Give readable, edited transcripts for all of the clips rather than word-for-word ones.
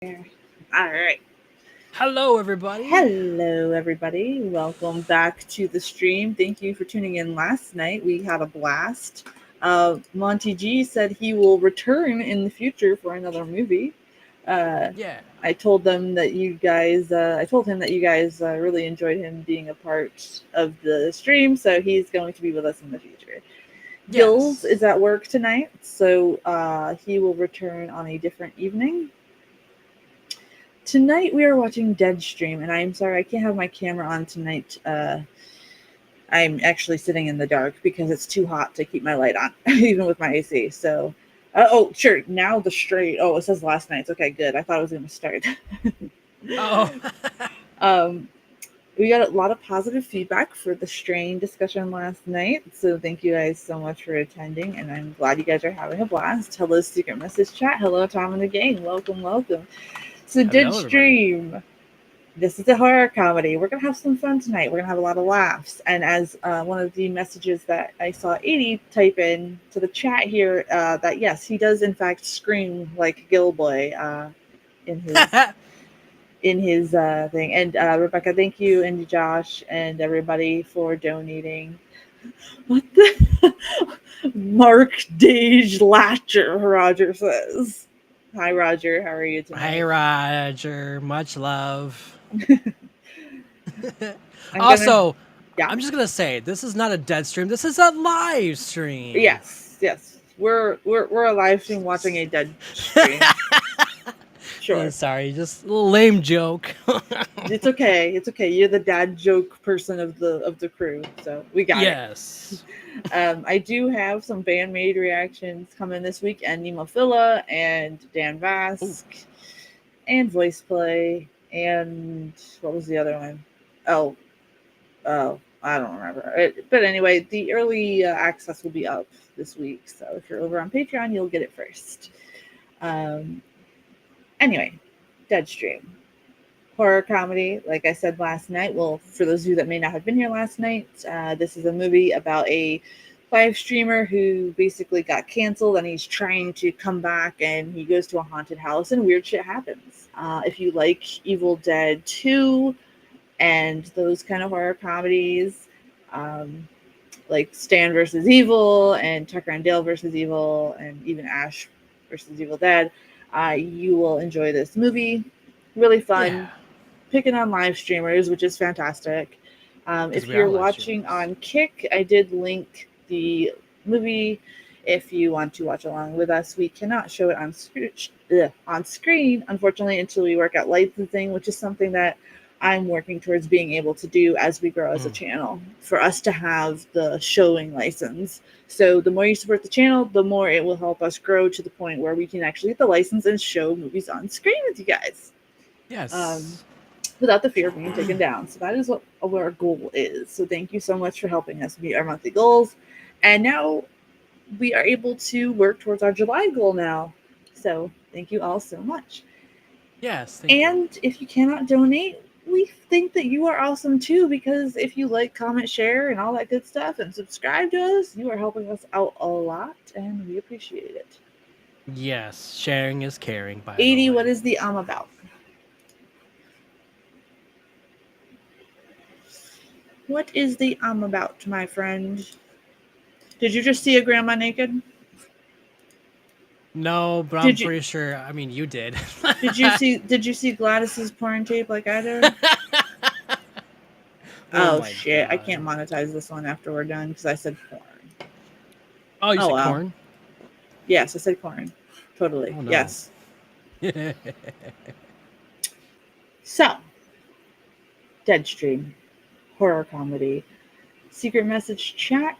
All right. Hello, everybody. Hello, everybody. Welcome back to the stream. Thank you for tuning in last night. We had a blast. Monty G said he will return in the future for another movie. Uh, Yeah. I told them that you guys, I told him that you guys really enjoyed him being a part of the stream, so he's going to be with us in the future. Gills Yes. is at work tonight, so he will return on a different evening. Tonight we are watching Deadstream, and I'm sorry I can't have my camera on tonight. I'm actually sitting in the dark because it's too hot to keep my light on, even with my AC. So, oh, sure. Now the straight. Oh, it says last night's. Okay, good. I thought it was going to start. Oh. um, we got a lot of positive feedback for the strain discussion last night. So thank you guys so much for attending, and I'm glad you guys are having a blast. Hello, Secret Message Chat. Hello, Tom and the gang. Welcome, welcome. So, Hello, everybody. Deadstream. This is a horror comedy. We're gonna have some fun tonight. We're gonna have a lot of laughs. And as one of the messages that I saw 80 type in to the chat here, that yes, he does in fact scream like Gilboy in his thing. And Rebecca, thank you, and Josh and everybody for donating. What the Mark Dage Latcher? Roger says. Hi, Roger. How are you Hey, tonight? Roger. Much love. I'm gonna. Also, Yeah. I'm just gonna say this is not a dead stream. This is a live stream. Yes, yes. We're a live stream watching a dead stream. Sure. Sorry, just a little lame joke. It's okay. It's okay. You're the dad joke person of the crew, so we got it. Yes. I do have some fan made reactions coming this week, and Nemophila and Dan Ooh. Vask and voice play and what was the other one? Oh, oh, I don't remember. But anyway, the early access will be up this week, so if you're over on Patreon, you'll get it first. Um, Anyway, Deadstream. Horror comedy, like I said last night. Well, for those of you that may not have been here last night, this is a movie about a live streamer who basically got canceled and he's trying to come back and he goes to a haunted house and weird shit happens. If you like Evil Dead 2 and those kind of horror comedies, um, like Stan versus Evil and Tucker and Dale versus Evil and even Ash versus Evil Dead, you will enjoy this movie. Really Yeah. fun. Picking on live streamers, which is fantastic. Because If we are you're live watching streamers. on Kick, I did link the movie. If you want to watch along with us, we cannot show it on screen, unfortunately, until we work out licensing, which is something that I'm working towards being able to do as we grow as a Mm. channel for us to have the showing license. So the more you support the channel, the more it will help us grow to the point where we can actually get the license and show movies on screen with you guys. Um, Yes. without the fear of being taken down. So that is what our goal is. So thank you so much for helping us meet our monthly goals. And now we are able to work towards our July goal now. So thank you all so much. Yes. Thank you. And if you cannot donate, we think that you are awesome too because if you like, comment, share, and all that good stuff and subscribe to us, you are helping us out a lot and we appreciate it. Yes. Sharing is caring, by the 80, what way. is the about? What is the about, my friend? Did you just see a grandma naked? No, but I'm Did you pretty sure. I mean, you did. did you see Gladys's porn tape like I did? Oh Oh my shit! I can't god. monetize this one after we're done because I said porn. Oh, you Oh said well. corn? Yes, I said porn. Totally. Oh no. Yes. So, Deadstream, horror comedy. Secret message chat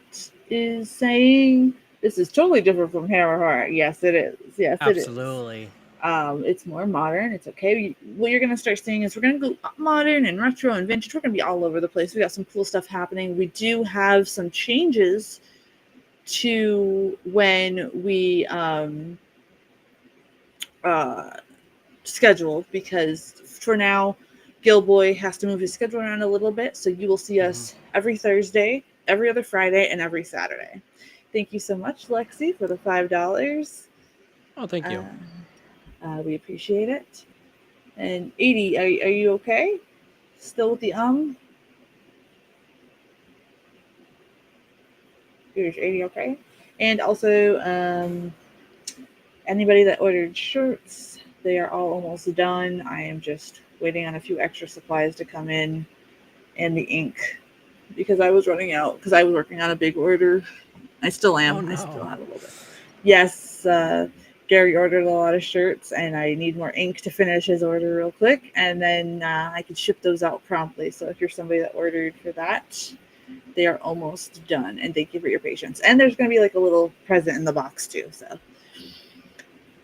is saying this is totally different from Hammer Horror. Yes, it is. Yes, it is. Absolutely. It's more modern. It's okay. What you're gonna start seeing is we're gonna go modern and retro and vintage. We're gonna be all over the place. We got some cool stuff happening. We do have some changes to when we uh, schedule because for now, Gilboy has to move his schedule around a little bit. So you will see Mhm. us every Thursday, every other Friday, and every Saturday. Thank you so much, Lexi, for the $5. Oh, thank Uh, you. we appreciate it. And 80, are you okay? Still with the Here's 80, okay? And also, anybody that ordered shirts, they are all almost done. I am just waiting on a few extra supplies to come in and the ink because I was running out because I was working on a big order. I still Oh am. I still no. have a little bit. Yes, Gary ordered a lot of shirts, and I need more ink to finish his order real quick, and then I can ship those out promptly. So if you're somebody that ordered for that, they are almost done. And thank you for your patience. And there's going to be like a little present in the box too. So,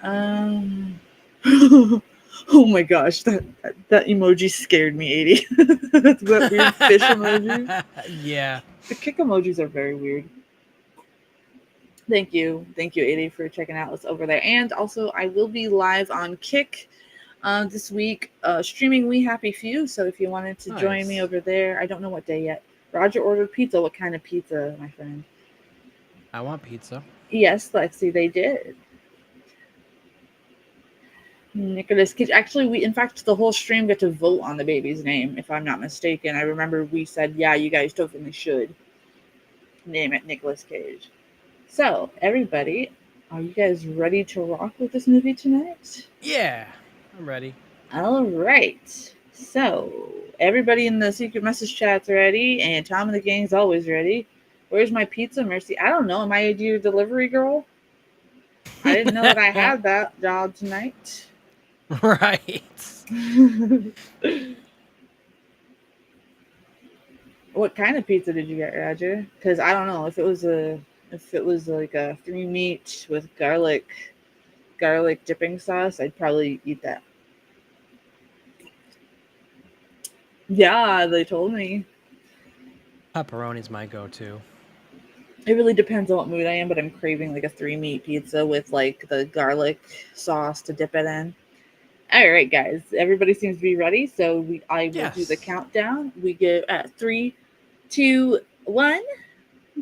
um, oh my gosh, that emoji scared me, 80. That's that weird fish emoji. Yeah. The kick emojis are very weird. Thank you, 80, for checking out what's over there. And also, I will be live on Kick this week, streaming We Happy Few. So if you wanted to join me Nice. over there, I don't know what day yet. Roger ordered pizza. What kind of pizza, my friend? I want pizza. Yes, Lexi, they did. Nicholas Cage. Actually, we in fact the whole stream got to vote on the baby's name, if I'm not mistaken. I remember we said, yeah, you guys definitely should name it Nicholas Cage. So, everybody, are you guys ready to rock with this movie tonight? Yeah. I'm ready. All right. So, everybody in the secret message chat's ready, and Tom and the gang's always ready. Where's my pizza, Mercy? I don't know. Am I your delivery girl? I didn't know that I had that job tonight. Right. What kind of pizza did you get, Roger? Because I don't know if it was like a 3 meat with garlic dipping sauce, I'd probably eat that. Yeah, they told me. Pepperoni's my go-to. It really depends on what mood I am, but I'm craving like a 3 meat pizza with like the garlic sauce to dip it in. All right, guys, everybody seems to be ready, so I will do the Yes. countdown. We go at 3, 2, 1.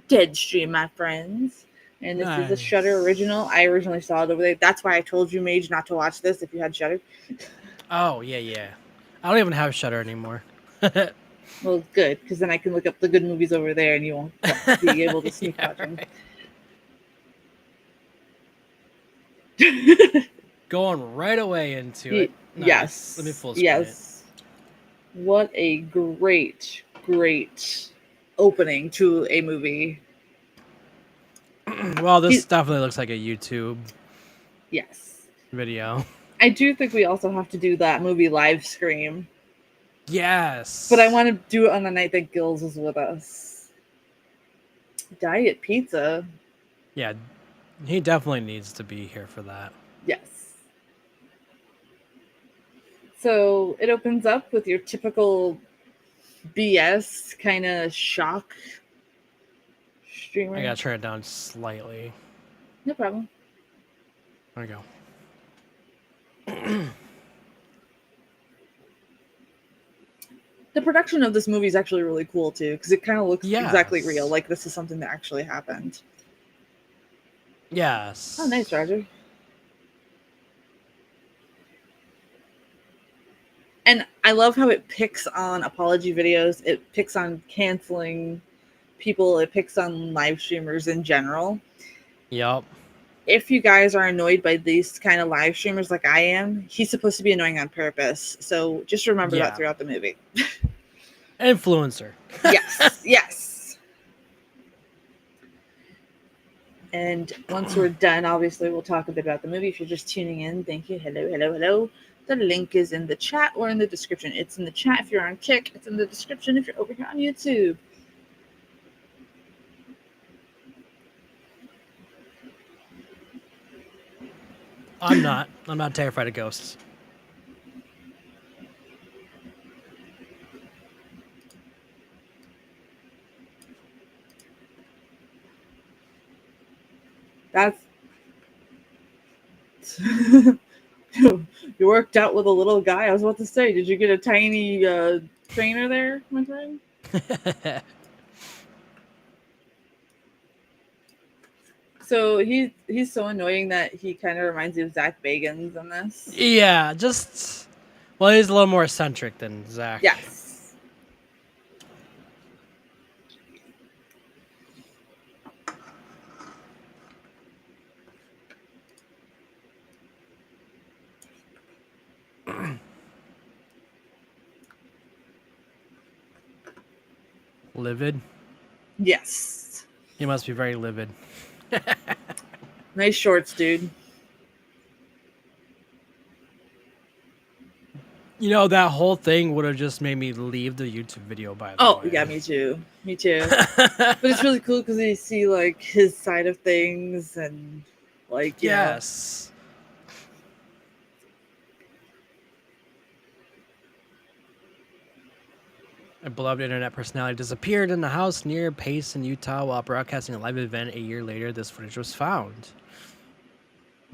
Deadstream, my friends. And this is a Shutter original. Nice. I originally saw it over there. That's why I told you, Mage, not to watch this if you had Shutter. Oh, yeah, yeah. I don't even have Shutter anymore. Well, good, because then I can look up the good movies over there and you won't be able to sneak Yeah, watch them. right. Going right away into it. Nice. Let me Yes, full screen it. yes. What a great opening to a movie. Well, this definitely looks like a YouTube Yes. video. I do think we also have to do that movie live stream, but I Yes. want to do it on the night that Gills is with us. Diet pizza. Yeah, he definitely needs to be here for that. Yes. So it opens up with your typical BS kind of shock I streamer. gotta turn it down slightly. No problem. There we go. The production of this movie is actually really cool too, because it kind of looks exactly real. Yes. Like this is something that actually happened. Oh, nice, Yes. Roger. And I love how it picks on apology videos. It picks on canceling people. It picks on live streamers in general. Yup. If you guys are annoyed by these kind of live streamers like I am, he's supposed to be annoying on purpose. So just remember that Yeah. throughout the movie. Influencer. Yes, yes. And once we're done, obviously, we'll talk a bit about the movie. If you're just tuning in, thank you. Hello, hello, hello. The link is in the chat or in the description. It's in the chat if you're on Kick. It's in the description if you're over here on YouTube. I'm not. I'm not terrified of ghosts. That's you worked out with a little guy. I was about to say, did you get a tiny trainer there, my friend? So he's so annoying that he kind of reminds me of Zach Bagans in this. Yeah, just Well, he's a little more eccentric than Zach. Yes. Livid. Yes. He must be very livid. Nice shorts, dude. You know, that whole thing would have just made me leave the YouTube video, by the Oh, way. yeah, me too. Me too. But it's really cool because you see like his side of things and like, Yes. A beloved internet personality disappeared in the house near Pace in Utah while broadcasting a live event. A year later, this footage was found.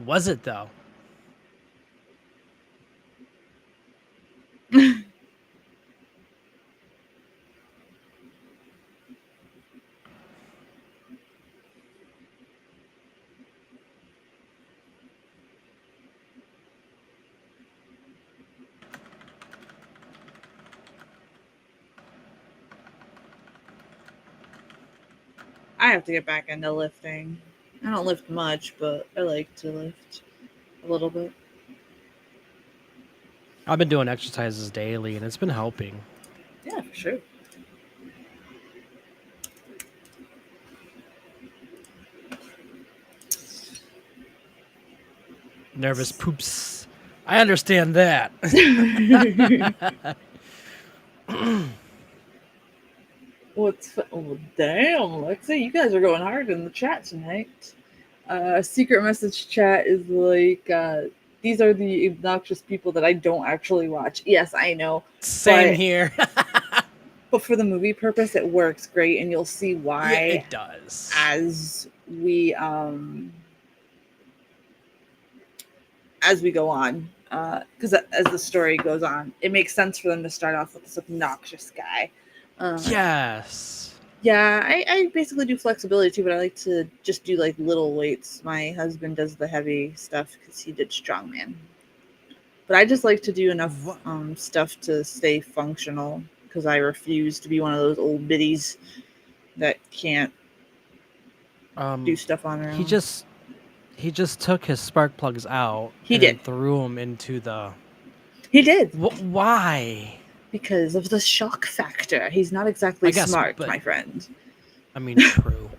Was it, though? I have to get back into lifting. I don't lift much, but I like to lift a little bit. I've been doing exercises daily, and it's been helping. Yeah, for sure. Nervous poops. I understand that. Oh, damn, Alexa, you guys are going hard in the chat tonight. Secret message chat is like, these are the obnoxious people that I don't actually watch. Yes, I know. Same But, here. but for the movie purpose, it works great, and you'll see Yeah, why it does. As we go on. Because as the story goes on, it makes sense for them to start off with this obnoxious guy. Yes. Yeah, I basically do flexibility too, but I like to just do like little weights. My husband does the heavy stuff because he did strongman. But I just like to do enough What? stuff to stay functional because I refuse to be one of those old biddies that can't do stuff on their He own. just he just took his spark plugs out He and then did. threw them into the. He did Why? because of the shock factor. He's not exactly I guess, smart, but my friend. I mean, true.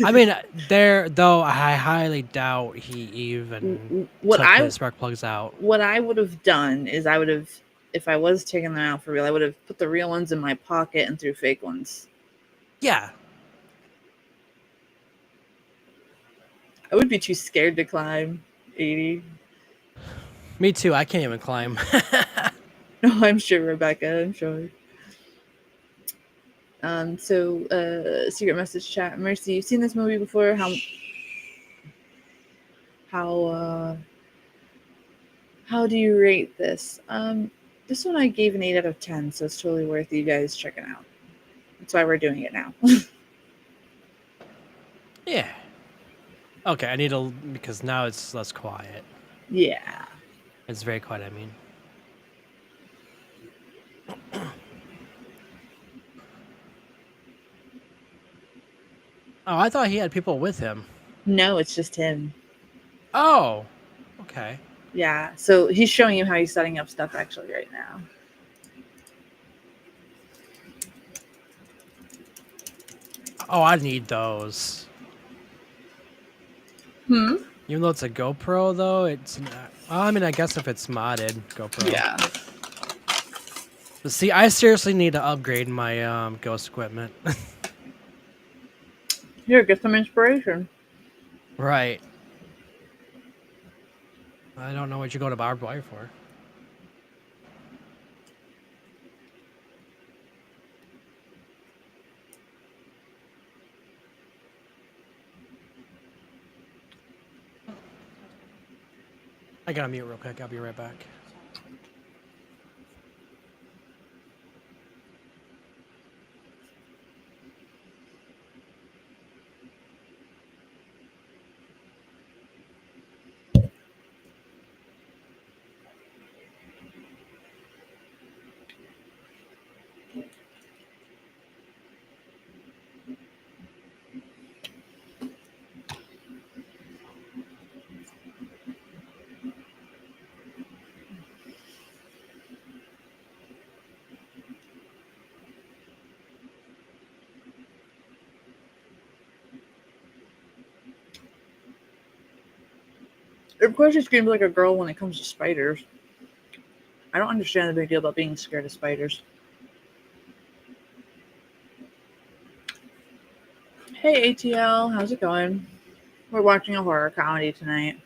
I mean, there though, I highly doubt he even what took I his spark plugs out. what I would have done is I would have, if I was taking them out for real, I would have put the real ones in my pocket and threw fake ones. Yeah. I would be too scared to climb 80. Me too. I can't even climb. No, I'm sure, Rebecca. I'm sure. Secret message chat. Mercy, you've seen this movie before? How uh how do you rate this? This one I gave an 8 out of 10, so it's totally worth you guys checking out. That's why we're doing it now. Yeah. Okay, I need to because now it's less quiet. Yeah. It's very quiet. I mean. Oh, I thought he had people with him. No, it's just him. Oh. Okay. Yeah. So he's showing you how he's setting up stuff actually right now. Oh, I need those. Even though it's a GoPro, though, it's not. Well, I mean, I guess if it's modded GoPro. Yeah. But see, I seriously need to upgrade my ghost equipment. Here, get some inspiration. Right. I don't know what you go to barbed wire for. I gotta mute real quick. I'll be right back. Of course, she screams like a girl when it comes to spiders. I don't understand the big deal about being scared of spiders. Hey ATL, how's it going? We're watching a horror comedy tonight.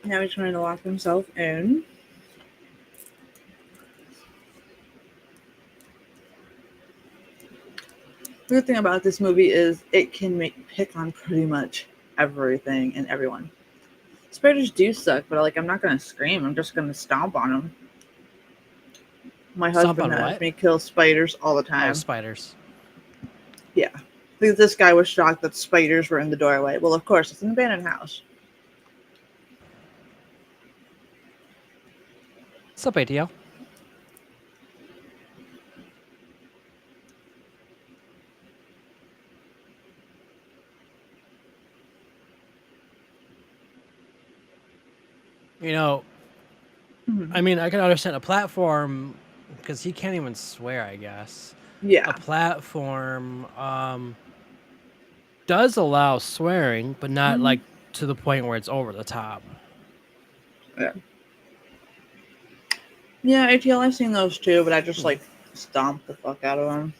Now he's trying to lock himself in. The good thing about this movie is it can pick on pretty much everything and everyone. Spiders do suck, but like I'm not gonna scream. I'm just gonna stomp on them. My Stomp husband on has what? me kill spiders all the Oh, time. spiders. Yeah. I think this guy was shocked that spiders were in the doorway. Well, of course, it's an abandoned house. What's up, ATL? You know, Mhm. I mean, I can understand a platform because he can't even swear, I guess. A Yeah. platform does allow swearing, but not Mhm. like to the point where it's over the top. Yeah. Yeah, ATL, I've seen those too, but I just Hmm. like stomp the fuck out of them.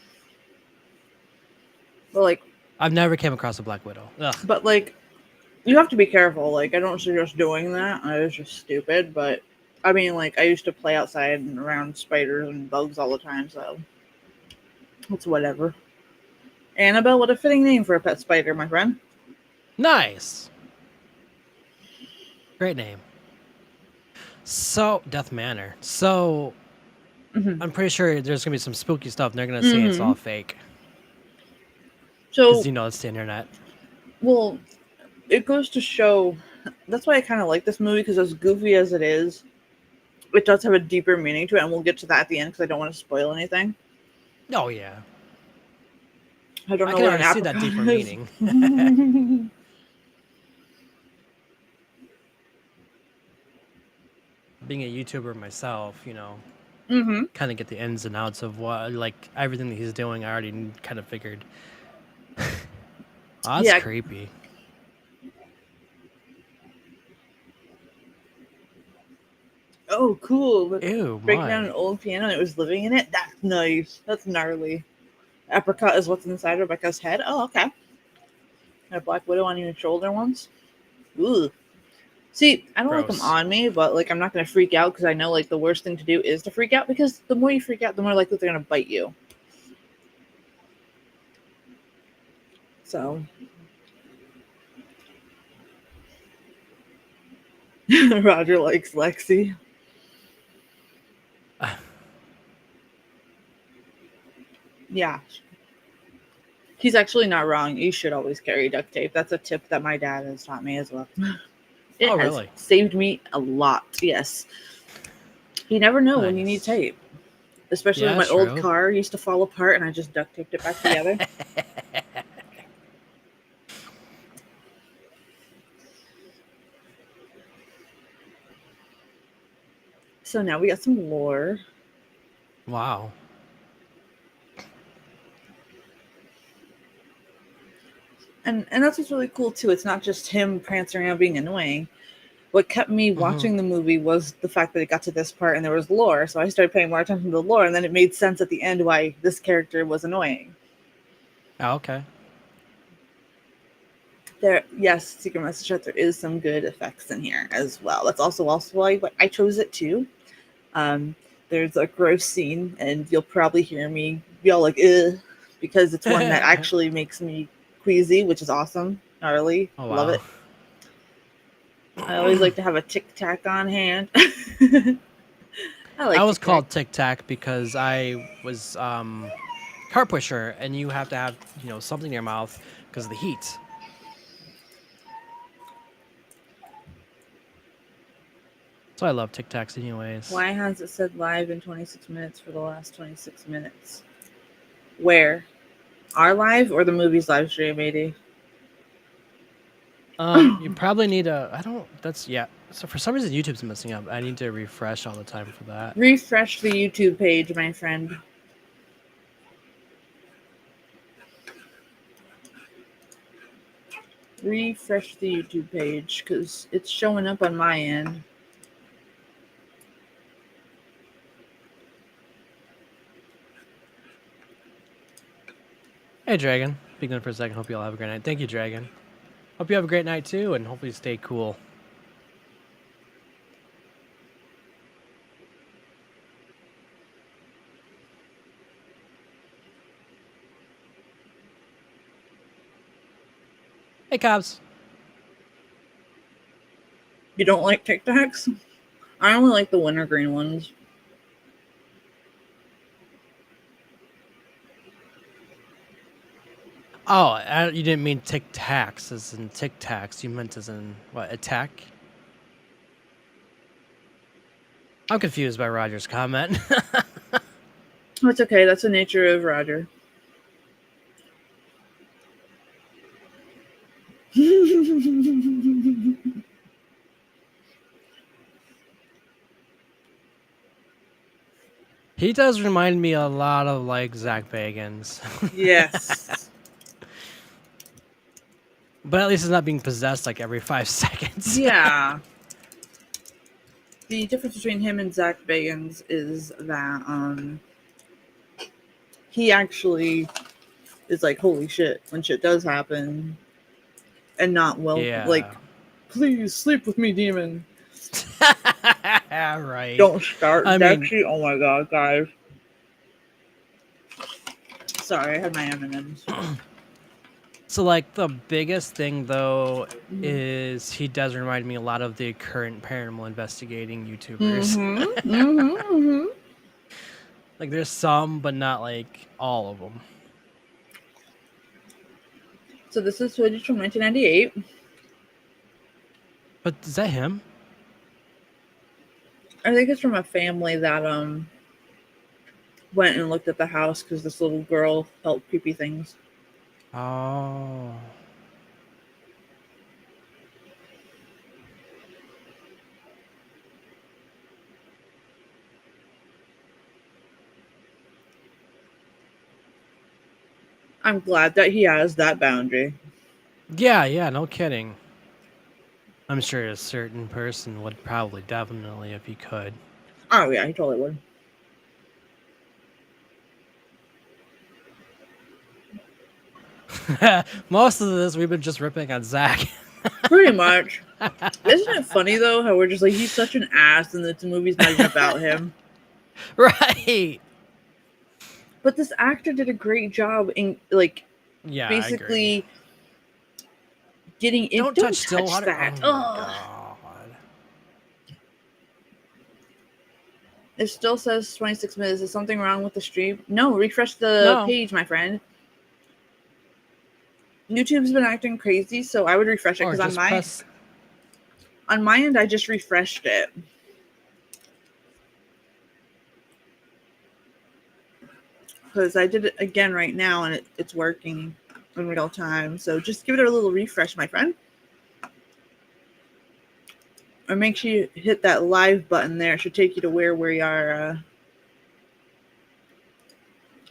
But like, I've never came across a Black Widow. Ugh. but like, you have to be careful. Like, I don't suggest doing that. I was just stupid, but I mean, like, I used to play outside and around spiders and bugs all the time, so it's whatever. Annabelle, what a fitting name for a pet spider, my friend. Nice. Great name. So, Death Manor. So, Hmm. I'm pretty sure there's going to be some spooky stuff and they're going to say it's Hmm. all fake. Because, So, you know, it's the internet. well, it goes to show. That's why I kind of like this movie because as goofy as it is, it does have a deeper meaning to it, and we'll get to that at the end because I don't want to spoil anything. Oh, yeah. I don't I know can what an already see that apricot deeper is. meaning. Being a YouTuber myself, you know, Hmm. kind of get the ins and outs of what, like, everything that he's doing. I already kind of figured. Oh, that's Yeah. creepy. Oh, cool. But Ew, breaking down an my. old piano and it was living in it. That's nice. That's gnarly. Apricot is what's inside Rebecca's head. Oh, okay. A Black Widow on your shoulder once. Ooh. See, I don't like them Gross. on me, but like I'm not gonna freak out because I know like the worst thing to do is to freak out because the more you freak out, the more likely they're gonna bite you. So Roger likes Lexi. Yeah, he's actually not wrong. You should always carry duct tape. That's a tip that my dad has taught me as well. It Oh, has really? saved me a lot. Yes, you never know when you need Nice. tape. Especially when Yeah, my old true. car used to fall apart and I just duct taped it back together. So now we got some lore. Wow. And that's what's really cool too. It's not just him prancing around being annoying. What kept me Hmm. watching the movie was the fact that it got to this part and there was lore. So I started paying more attention to the lore, and then it made sense at the end why this character was annoying. Oh, okay. There, yes, Secret Message that there is some good effects in here as well. That's also why I chose it too. Um, there's a gross scene, and you'll probably hear me yell like "ugh," because it's one that Oh, actually makes me queasy, which is awesome, gnarly, love wow. it. I always like to have a Tic Tac on hand. I I like was Tic Tac. called Tic Tac because I was car pusher and you have to have, you know, something in your mouth because of the heat. So I love Tic Tacs anyways. Why has it said live in 26 minutes for the last 26 minutes? Where? Our live or the movie's live stream, AD? You probably need a. I don't. That's yeah. So for some reason, YouTube's messing up. I need to refresh all the time for that. Refresh the YouTube page, my friend. Refresh the YouTube page because it's showing up on my end. Hey, Dragon. Speaking for a second. Hope you all have a great night. Thank you, Dragon. Hope you have a great night too, and hopefully stay cool. Hey, Cobbs. You don't like Tic Tacs? I only like the wintergreen ones. Oh, you didn't mean Tic Tacs as in Tic Tacs. You meant as in what? Attack? I'm confused by Roger's comment. That's okay. That's the nature of Roger. He does remind me a lot of like Zach Bagans. Yes. But at least it's not being possessed like every 5 seconds. Yeah. The difference between him and Zach Bagans is that he actually is like, holy shit, when shit does happen, and not like, Yeah. please sleep with me, demon. Right. Don't start. I mean, Dexy. Oh my god, guys. Sorry, I had my M&Ms. so like the biggest thing though is he does remind me a lot of the current paranormal investigating YouTubers. Like there's some, but not like all of them. So this is footage from 1998. But is that him? I think it's from a family that went and looked at the house because this little girl felt creepy things. Oh. I'm glad that he has that boundary. Yeah, no kidding. I'm sure a certain person would probably definitely if he could. Oh yeah, he totally would. Most of this we've been just ripping on Zach. Pretty much. Isn't it funny though how we're just like he's such an ass and the movie's not even about him. Right. But this actor did a great job in like Yeah, basically getting it. Don't touch Stillwater. That. Oh my god. It still says 26 minutes. Is something wrong with the stream? No, refresh the No. page, my friend. YouTube's been acting crazy, so I would refresh it because on my end I just refreshed it. Because I did it again right now and it's working in real time. So just give it a little refresh, my friend. Or make sure you hit that live button there. It should take you to where we are.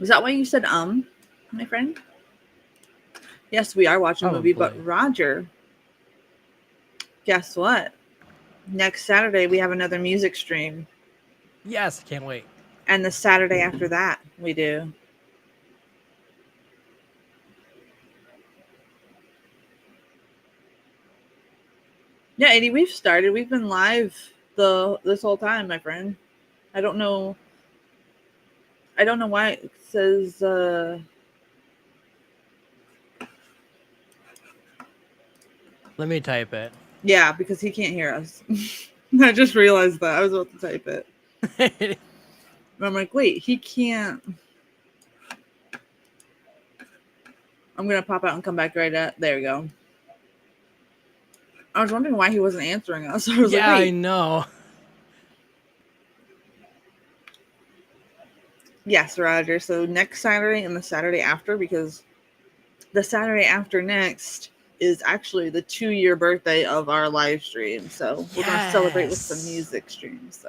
Was that why you said my friend? Yes, we are watching a movie, but Roger, guess what? Next Saturday we have another music stream. Yes, can't wait. And the Saturday after that we do. Yeah, Eddie, we've started. We've been live this whole time, my friend. I don't know why it says Let me type it. Yeah, because he can't hear us. I just realized that. I was about to type it. I'm like, wait, he can't. I'm going to pop out and come back right at. There we go. I was wondering why he wasn't answering us. I was like, wait. I know. Yes, Roger. So next Saturday and the Saturday after, because the Saturday after next is actually the 2-year birthday of our live stream. So we're going to celebrate with some Yes. music streams.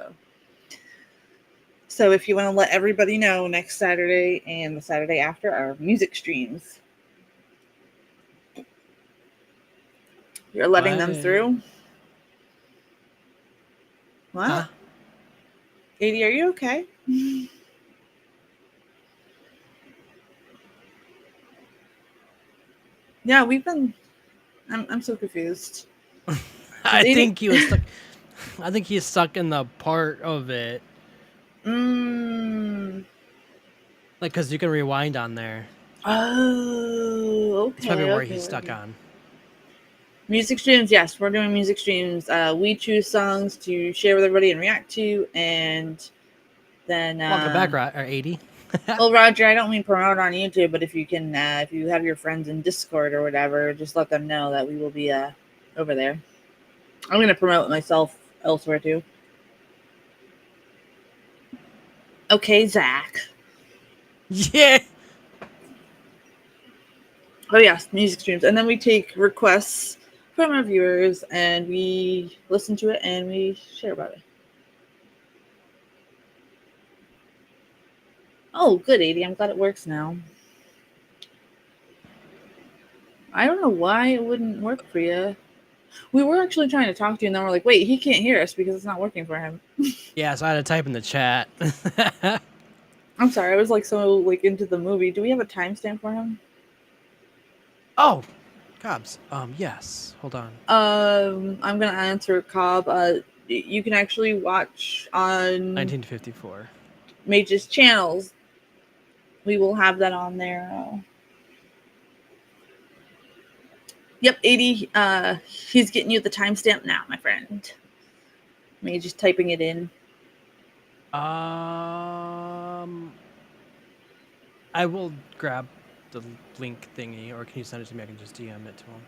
So if you want to let everybody know, next Saturday and the Saturday after are music streams. You're letting them Why? through? What? Huh? 80, are you okay? Yeah, we've been. I'm so confused. Is I 80? think he was stuck. I think he's stuck in the part of it, Mmm. like because you can rewind on there. Oh, It's probably okay, where okay, he's stuck okay. on. Music streams, yes, we're doing music streams. We choose songs to share with everybody and react to, and then, Welcome back, or 80. well, Roger, I don't mean promote on YouTube, but if you can, if you have your friends in Discord or whatever, just let them know that we will be over there. I'm gonna promote myself elsewhere too. Okay, Zach. Yeah. Oh yes, music streams, and then we take requests from our viewers and we listen to it and we share about it. Oh, good, 80. I'm glad it works now. I don't know why it wouldn't work for you. We were actually trying to talk to you, and then we're like, wait, he can't hear us because it's not working for him. Yeah, so I had to type in the chat. I'm sorry, I was like so like into the movie. Do we have a timestamp for him? Oh, Cobbs. Yes. Hold on. I'm gonna answer Cobb. You can actually watch on 1954. Mage's channels. We will have that on there. Yep, 80. He's getting you the timestamp now, my friend. Mage just typing it in. I will grab the link thingy, or can you send it to me? I can just DM it to him.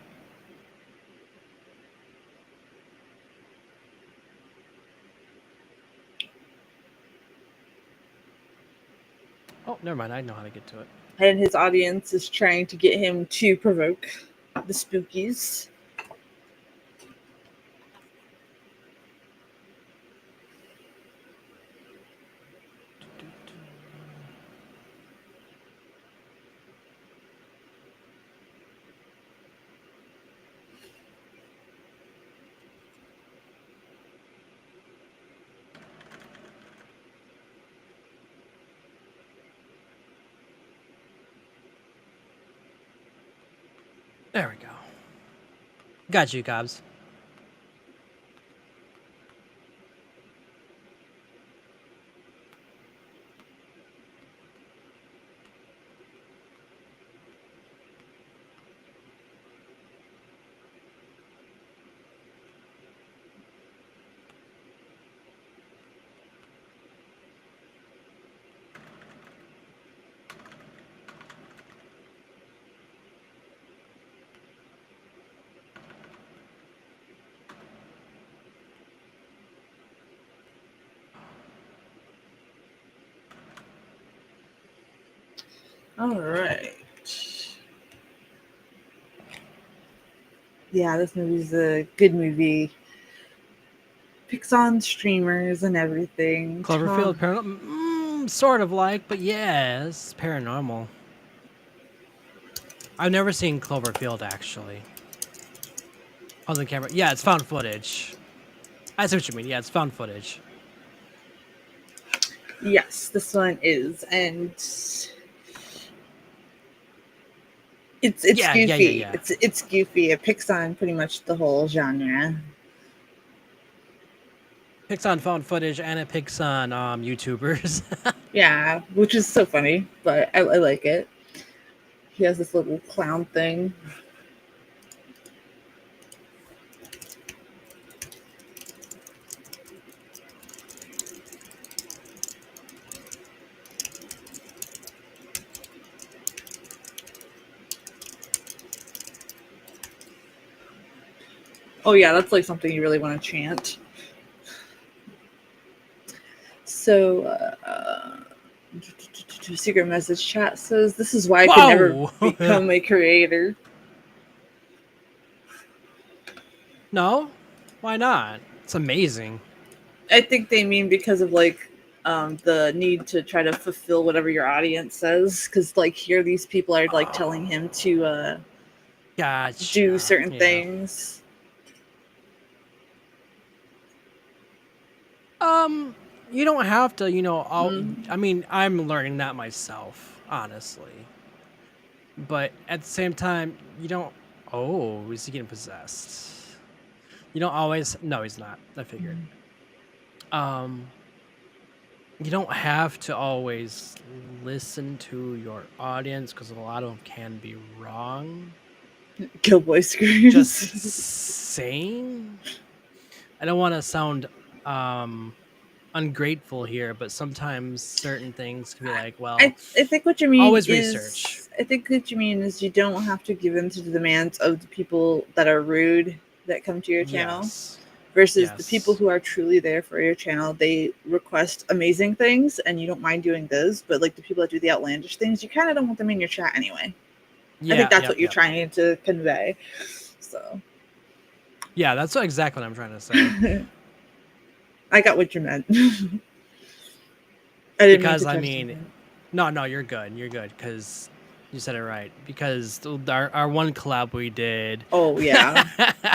Oh, never mind. I know how to get to it. And his audience is trying to get him to provoke the spookies. There we go. Got you, Cobbs. All right. Yeah, this movie's a good movie. Picks on streamers and everything. Cloverfield paranormal, sort of like, but yeah, it's paranormal. I've never seen Cloverfield actually. On the camera, yeah, it's found footage. I see what you mean. Yeah, it's found footage. Yes, this one is, and it's goofy. Yeah. It's goofy. It picks on pretty much the whole genre. Picks on found footage and it picks on YouTubers. Yeah, which is so funny, but I like it. He has this little clown thing. Oh yeah, that's like something you really want to chant. So, secret message chat says, "This is why I could never Whoa! become a creator." No? Why not? It's amazing. I think they mean because of like the need to try to fulfill whatever your audience says. Because like here, these people are like telling him to do Gotcha. certain Yeah. things. You don't have to, Mm. I mean, I'm learning that myself, honestly. But at the same time, you don't. Oh, is he getting possessed? You don't always. No, he's not. I figured. Um, you don't have to always listen to your audience because a lot of them can be wrong. Killboy Just screams. saying. I don't want to sound um ungrateful here, but sometimes certain things can be like, well, I think what you mean always research. is I think what you mean is you don't have to give in to the demands of the people that are rude that come to your channel Yes. versus the people Yes. who are truly there for your channel. They request amazing things and you don't mind doing those, but like the people that do the outlandish things, you kind of don't want them in your chat anyway. I think Yeah. that's what Yep. you're Yep. trying to convey. So Yeah. That's exactly what I'm trying to say. I got what you meant. I didn't mean Because to I touch mean, something. no, you're good. You're good because you said it right. Because our one collab we did. Oh yeah.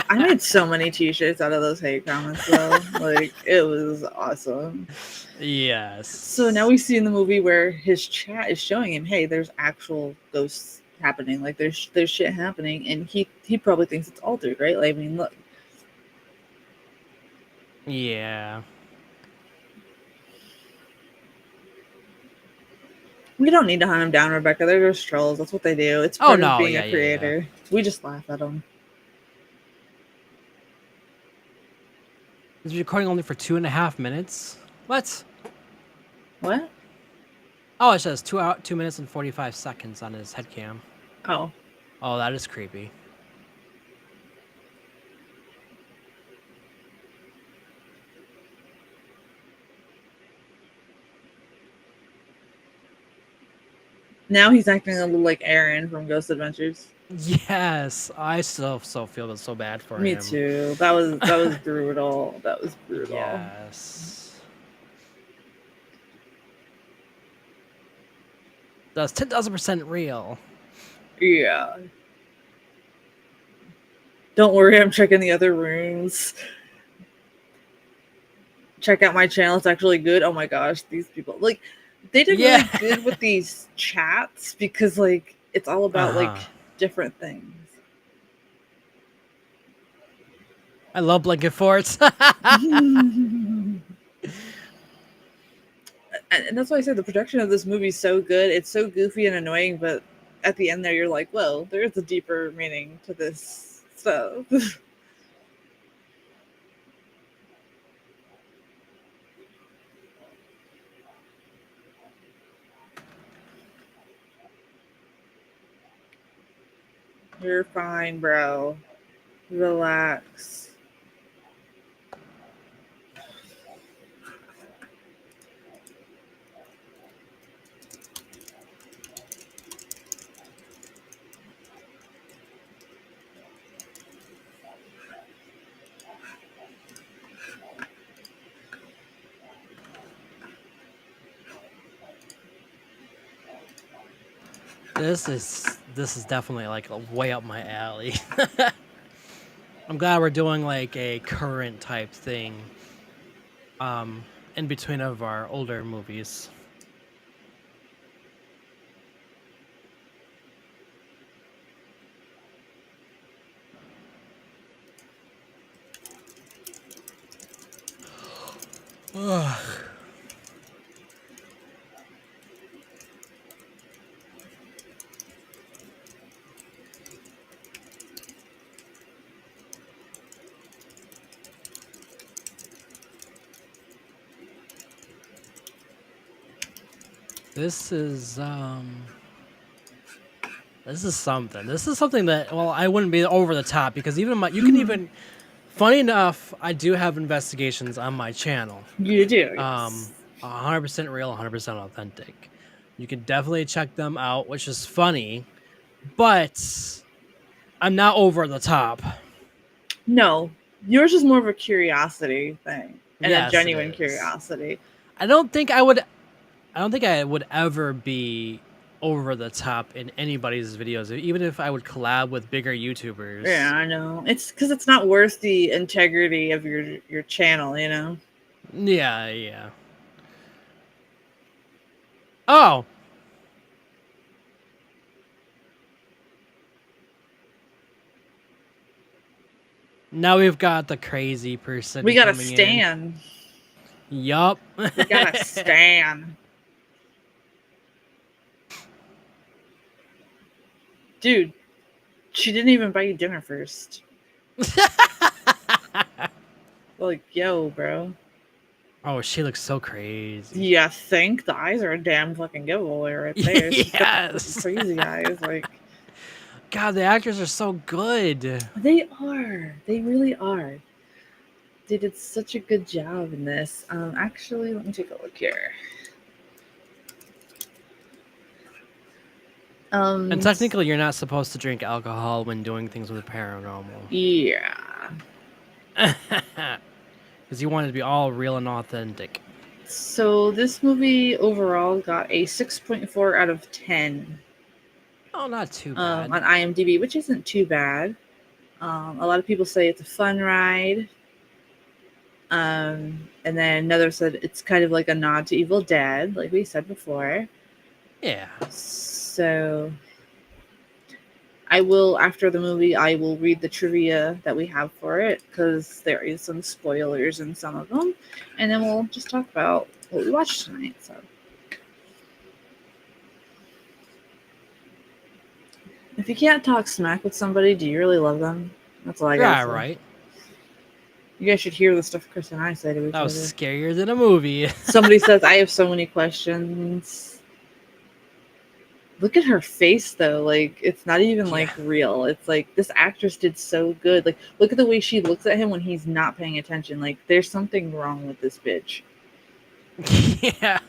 I made so many t-shirts out of those hate comments though. Like it was awesome. So now Yes. we see in the movie where his chat is showing him, hey, there's actual ghosts happening. Like there's shit happening, and he probably thinks it's altered, right? Like I mean, look, Yeah. we don't need to hunt him down, Rebecca. They're just trolls. That's what they do. It's Oh part of no. being a Yeah. Yeah. Yeah. creator. We just laugh at them. Is recording only for 2.5 minutes? What? What? Oh, it says 2 minutes and 45 seconds on his head cam. Oh, Oh, that is creepy. now he's acting a little like Aaron from Ghost Adventures. Yes, I still so feel so bad for Me him. too. That was brutal. That was brutal. Yes. That's 10,000% real. Yeah. Don't worry, I'm checking the other rooms. Check out my channel. It's actually good. Oh my gosh, these people like they did Yeah. really good with these chats because like it's all about like Uh-huh. different things. I love blanket forts. And that's why I said the production of this movie is so good. It's so goofy and annoying, but at the end there you're like, whoa, there is a deeper meaning to this stuff. You're fine, bro. Relax. This is definitely like way up my alley. I'm glad we're doing like a current type thing in between of our older movies. Ugh. This is this is something. This is something that well, I wouldn't be over the top because even you can even funny enough, I do have investigations on my channel. You do, yes. 100% real, 100% authentic. You can definitely check them out, which is funny, but I'm not over the top. No. Yours is more of a curiosity thing and a Yes, it genuine is. curiosity. I don't think I would. I don't think I would ever be over the top in anybody's videos, even if I would collab with bigger Yeah, YouTubers. I know. It's because it's not worth the integrity of your channel, you know. Yeah, yeah. Oh, now we've got the crazy We person gotta coming in. stand. Yup. We gotta stand, dude. She didn't even buy you dinner first. Like, yo, bro. Oh, she looks so crazy. Yeah, think the eyes are a damn fucking giveaway right there. She's got the fucking Yes. crazy eyes. Like, God, the actors are so good. they are. They really are. They did such a good job in this. Actually, let me take a look here. And Um, technically, you're not supposed to drink alcohol when doing things with paranormal. yeah. Because you want it to be all real and authentic. So this movie overall got a 6.4 out of 10 Oh, not too bad. on IMDb, which isn't too bad. A lot of people say it's a fun ride. And then another said it's kind of like a nod to Evil Dead, like we said before. Yeah. So I will, after the movie, I will read the trivia that we have for it because there is some spoilers in some of them. And then we'll just talk about what we watched tonight. So if you can't talk smack with somebody, do you really love them? That's all I gotta Yeah, say. right. You guys should hear the stuff Chris and I say to each That was other. scarier than a movie. Somebody says, I have so many questions. Look at her face though. Like, it's not even Yeah. like real. It's like this actress did so good. Like, look at the way she looks at him when he's not paying attention. Like, there's something wrong with this bitch. Yeah.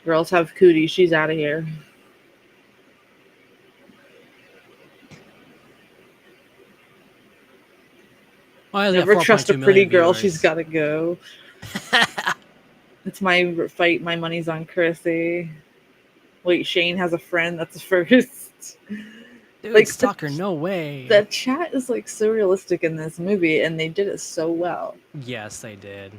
Girls have cooties. She's out of here. Why is it Never trust a 4.2 pretty million girl. She's viewers? got to go. It's my fight. My money's on Chrissy. Wait, Shane has a friend. That's the first. Dude, Like Stalker, no way. the chat is like so realistic in this movie, and they did it so well. Yes, they did.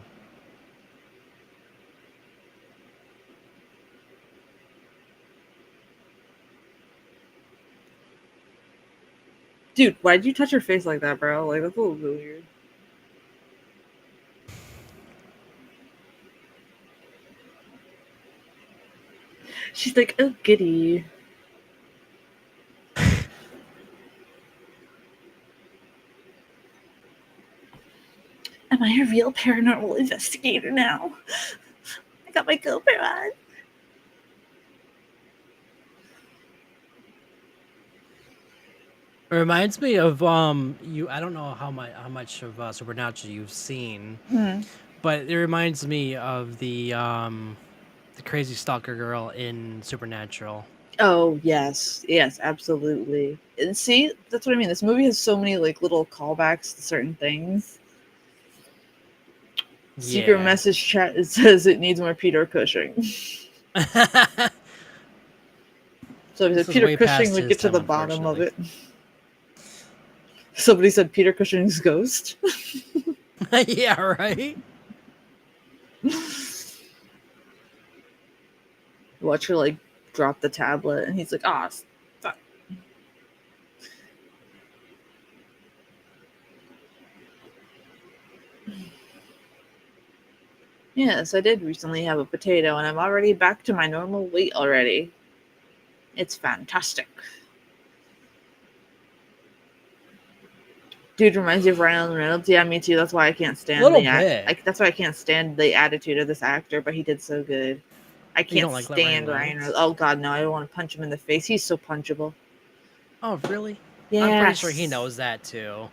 Dude, why'd you touch her face like that, bro? Like that's a little bit weird. She's like, oh goody. Am I a real paranormal investigator now? I got my GoPro on. It reminds me of you. I don't know how much of Supernatural you've seen, but it reminds me of the crazy stalker girl in Supernatural. Oh yes, yes, absolutely. And see, that's what I mean. This movie has so many like little callbacks to certain things. Secret Yeah. message chat it says it needs more Peter Cushing. So if it This said is Peter way Cushing, past would his get to time, the bottom of unfortunately. it. Somebody said Peter Cushing's ghost. Yeah, right. Watch her like drop the tablet, and he's like, "Ah, fuck." Yes, I did recently have a potato, and I'm already back to my normal weight already. It's fantastic. Dude reminds you of Ryan Reynolds. Yeah, me too. That's why I can't A stand little the bit. that's why I can't stand the attitude of this actor. But he did so good. I You can't don't like Ryan stand Ryan Reynolds? Reynolds. Oh God, no! I don't want to punch him in the face. He's so punchable. Oh, really? I'm pretty sure he Yes. knows that too.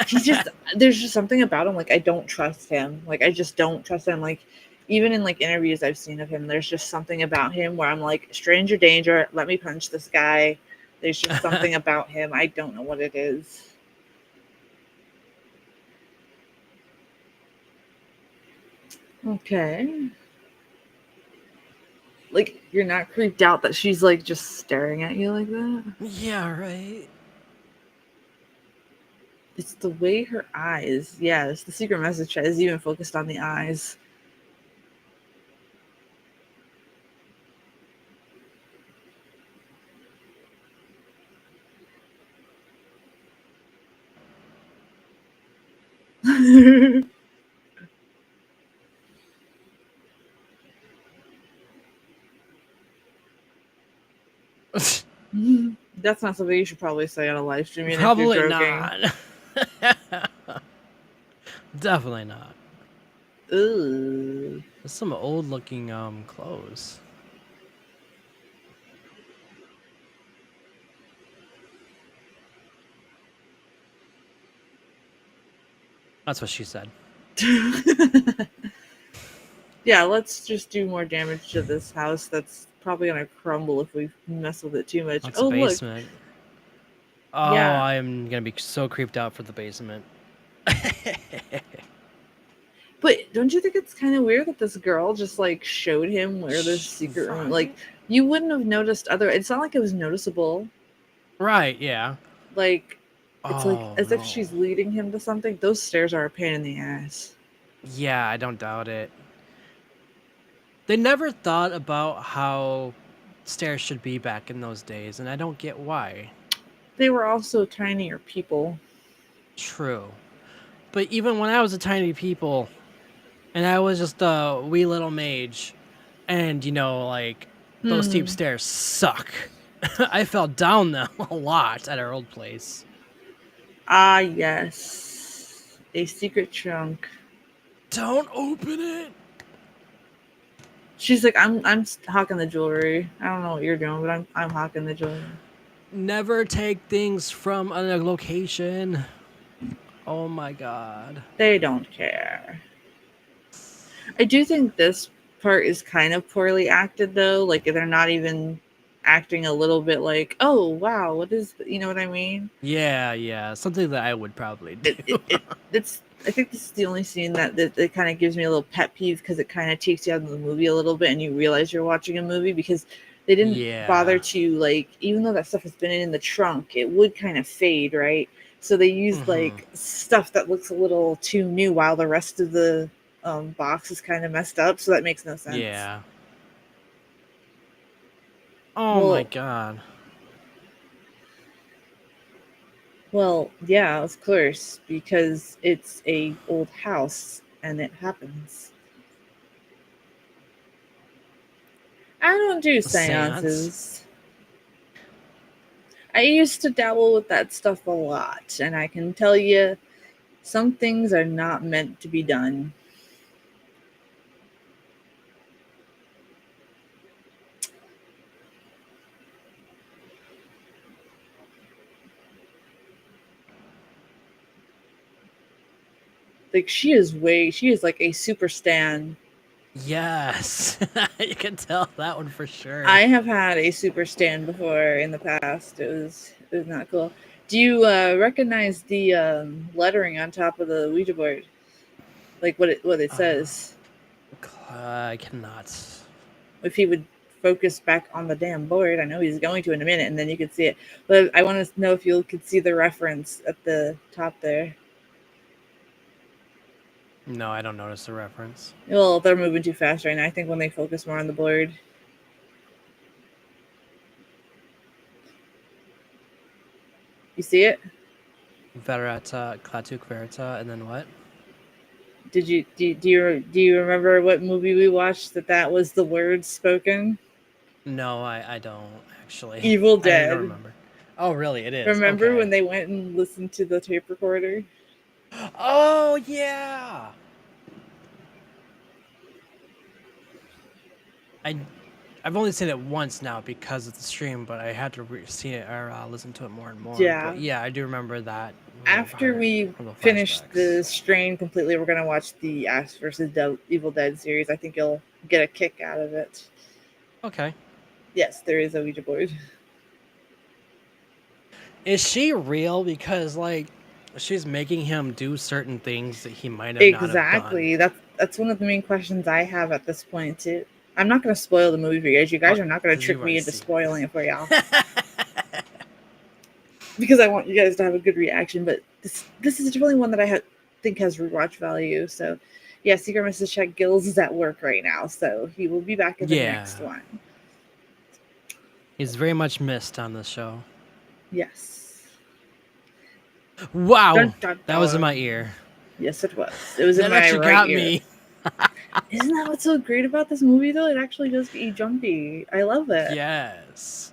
He's just there's just something about him like I don't trust him. Like I just don't trust him. Like even in like interviews I've seen of him, there's just something about him where I'm like, stranger danger, let me punch this guy. There's just something about him. I don't know what it is. Okay. Like, you're not creeped out that she's like just staring at you like that? Yeah, right. It's the way her eyes. Yes, the secret message is even focused on the eyes. That's not something you should probably say on a live stream, even if you're Probably joking. not. Definitely not. Ooh. There's some old looking clothes. That's what she said. Yeah, let's just do more damage to this house. That's probably gonna crumble if we mess with it too much. That's a Oh, look. basement. Oh, Yeah. I am gonna be so creeped out for the basement. But don't you think it's kind of weird that this girl just like showed him where this secret room? Like, Right. you wouldn't have noticed other. It's not like it was noticeable. Right, yeah. Like, it's like Oh as if no. she's leading him to something. Those stairs are a pain in the ass. Yeah, I don't doubt it. They never thought about how stairs should be back in those days, and I don't get why. They were also tinier people. True. But even when I was a tiny people and I was just a wee little mage, and like those steep Hmm. stairs suck. I fell down them a lot at our old place. Ah, yes. A secret trunk. Don't open it. She's like, I'm hawking the jewelry. I don't know what you're doing, but I'm hawking the jewelry. Never take things from a location. Oh my god. They don't care. I do think this part is kind of poorly acted though. Like they're not even acting a little bit like, oh wow, what is you know what I mean? Yeah, yeah. Something that I would probably do. It's I think this is the only scene that kind of gives me a little pet peeve because it kind of takes you out of the movie a little bit and you realize you're watching a movie because they didn't bother Yeah. to like even though that stuff has been in the trunk, it would kind of fade, right? So they used Mhm. like stuff that looks a little too new while the rest of the box is kind of messed up, so that makes no sense. Yeah. Oh my Well, god. well, yeah, of course, because it's a old house and it happens. I don't do A seance? seances. I used to dabble with that stuff a lot, and I can tell you some things are not meant to be done. Like she is like a super stan. Yes. You can tell that one for sure. I have had a super stan before in the past. It was not cool. Do you recognize the lettering on top of the Ouija board? Like what it Uh, says? I cannot. If he would focus back on the damn board, I know he's going to in a minute, and then you could see it. But I want to know if you could see the reference at the top there. No, I don't notice the reference. Well, they're moving too fast right now. I think when they focus more on the board, you see it. Verita, Klatuk Verita, and then what? Do you remember what movie we watched that was the words spoken? No, I don't actually. Evil I don't even Dead. remember. Oh, really? It is. Remember when Okay. they went and listened to the tape recorder? Oh, yeah. I I've only seen it once now because of the stream, but I had to see it or listen to it more and more. But Yeah. yeah, I do remember that little After part we from the finish flashbacks. the strain completely, we're gonna watch the Ash versus Evil Dead series. I think you'll get a kick out of it. Okay. Yes, there is a Ouija board. Is she real? Because she's making him do certain things that he might have not have done. Exactly. That's That's one of the main questions I have at this point too. I'm not going to spoil the movie for you guys. You guys are not going to Because trick you've me already into seen spoiling it for y'all it. because I want you guys to have a good reaction. But this is definitely one that think has rewatch value. So, yeah, Secret Mrs. Chet Gills is at work right now, so he will be back in the next Yeah. one. He's very much missed on this show. Yes. Wow. Dun, dun, That was in my dun. ear. Yes, it was. It was in That my actually right got ear. me. Isn't that what's so great about this movie, though? It actually does get you jumpy. I love it. Yes.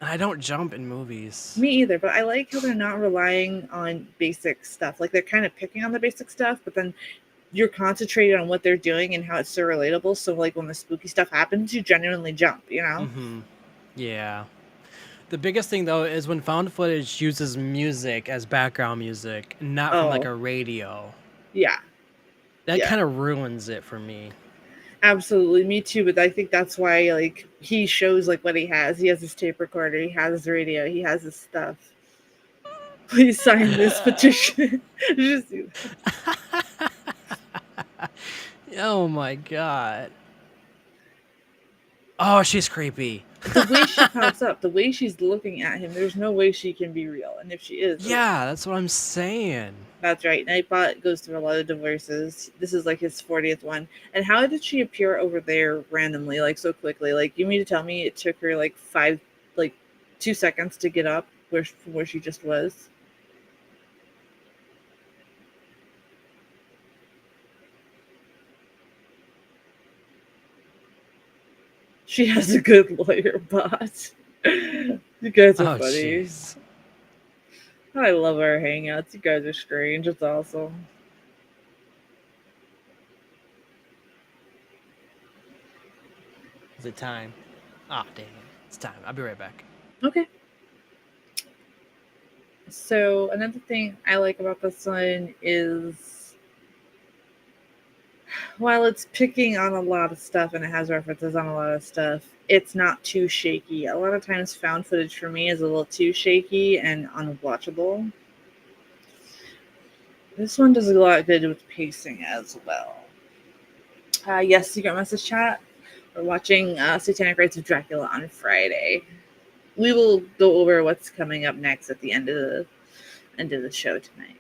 I don't jump in movies. Me either, but I like how they're not relying on basic stuff. Like they're kind of picking on the basic stuff, but then you're concentrated on what they're doing and how it's so relatable. So like when the spooky stuff happens, you genuinely jump, you know? Mm-hmm. Yeah. The biggest thing though is when found footage uses music as background music, not from like Oh, a radio. yeah. That Yeah. kind of ruins it for me. Absolutely. Me too, but I think that's why like he shows like what he has. He has his tape recorder, he has his radio, he has his stuff. Please sign this petition. Just Oh my god. Oh, she's creepy. the way she pops up, the way she's looking at him, there's no way she can be real. And if she is, Yeah, that's what I'm saying. that's right. Nightbot goes through a lot of divorces. This is like his 40th one. And how did she appear over there randomly, like so quickly? Like, you mean to tell me it took her like 2 seconds to get up from where she just was? She has a good lawyer bot. You guys are Oh, funny. jeez. I love our hangouts. You guys are strange. It's awesome. Is it time? Ah, oh, dang it. It's time. I'll be right back. Okay. So another thing I like about this one is while it's picking on a lot of stuff and it has references on a lot of stuff, it's not too shaky. A lot of times found footage for me is a little too shaky and unwatchable. This one does a lot good with pacing as well. Yes, Secret Message Chat. We're watching Satanic Rites of Dracula on Friday. We will go over what's coming up next at the end of the show tonight.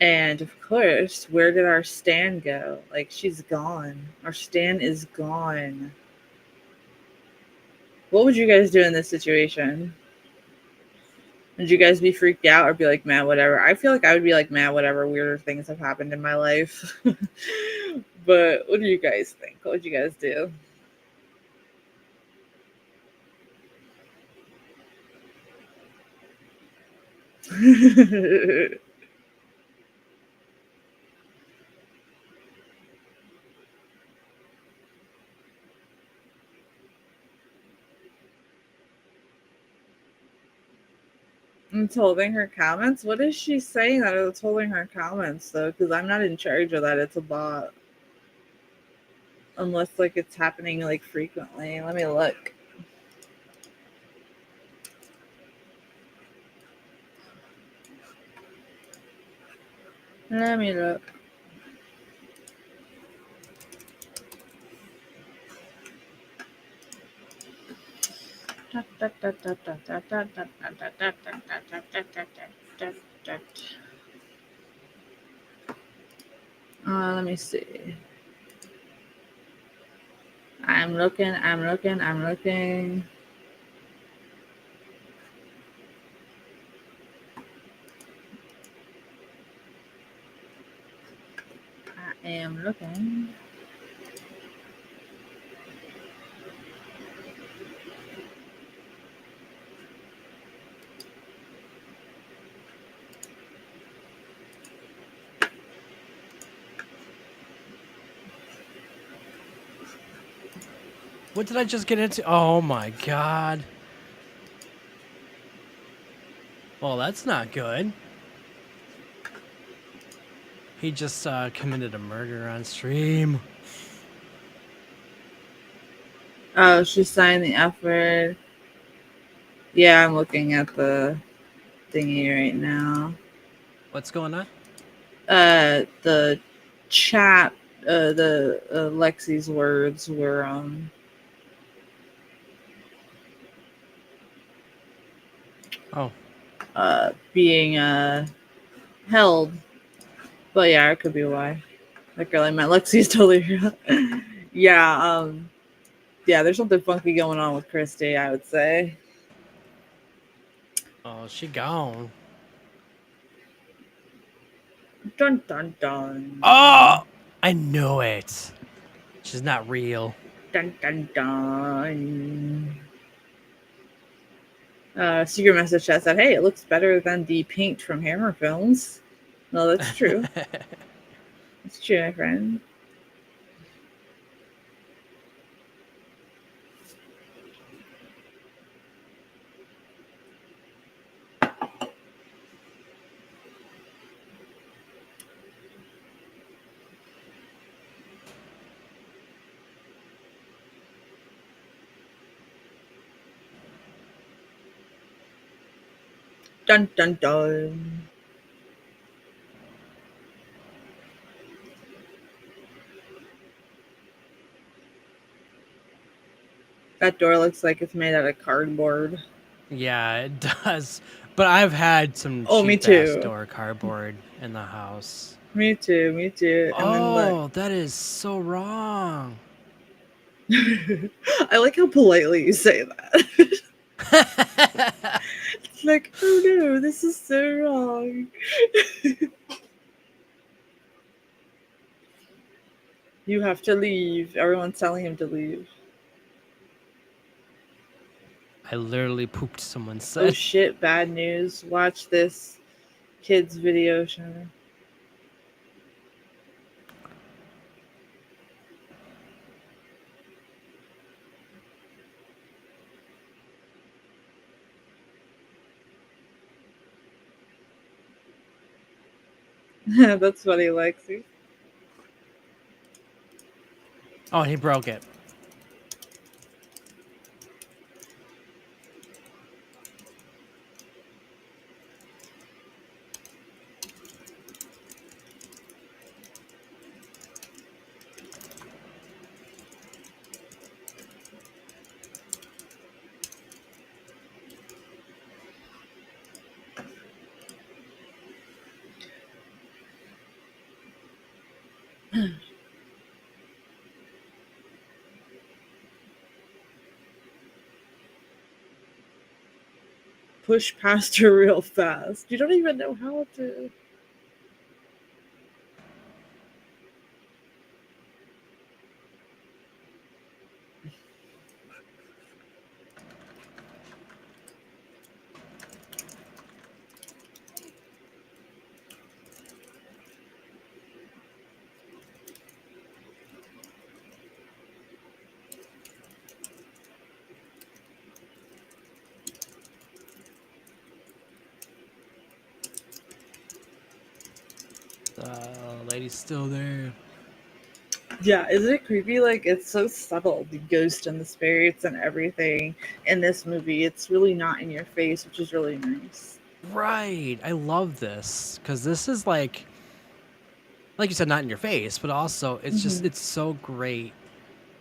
And of course, where did our Stan go? Like, she's gone. Our Stan is gone. What would you guys do in this situation? Would you guys be freaked out or be like, man, whatever? I feel like I would be like, man, whatever. Weirder things have happened in my life. But what do you guys think? What would you guys do? It's holding her comments. What is she saying that it's holding her comments though? Because I'm not in charge of that. It's a bot. Unless like it's happening like frequently. Let me look. Let me look. Let me see. I'm looking. I am looking. What did I just get into? Oh my god. Well, that's not good. He just committed a murder on stream. Oh, she signed the effort. Yeah, I'm looking at the thingy right now. What's going on? The chat, the Lexi's words were Oh, being held, but yeah, it could be why. That girl I met, Lexi's totally real. Yeah, yeah, there's something funky going on with Christy, I would say. oh, she gone. Dun dun dun. Oh, I knew it. She's not real. Dun dun dun. Secret message chat said, "Hey, it looks better than the paint from Hammer films." No, that's true. That's true, my friend. Dun dun dun. That door looks like it's made out of cardboard. Yeah, it does. But I've had some Oh, me cheap ass too. door cardboard in the house. Me too. Me too. And then look. Oh, that is so wrong. I like how politely you say that. It's like, oh no, this is so wrong. You have to leave. Everyone's telling him to leave. I literally pooped someone's Oh set. shit, bad news. Watch this kid's video show. That's funny, Lexi. Oh, he broke it. Push past her real fast. You don't even know how to. The lady's still there. Yeah, isn't it creepy? Like, it's so subtle, the ghost and the spirits and everything in this movie. It's really not in your face, which is really nice. Right. I love this because this is like you said, not in your face, but also Hmm. it's so great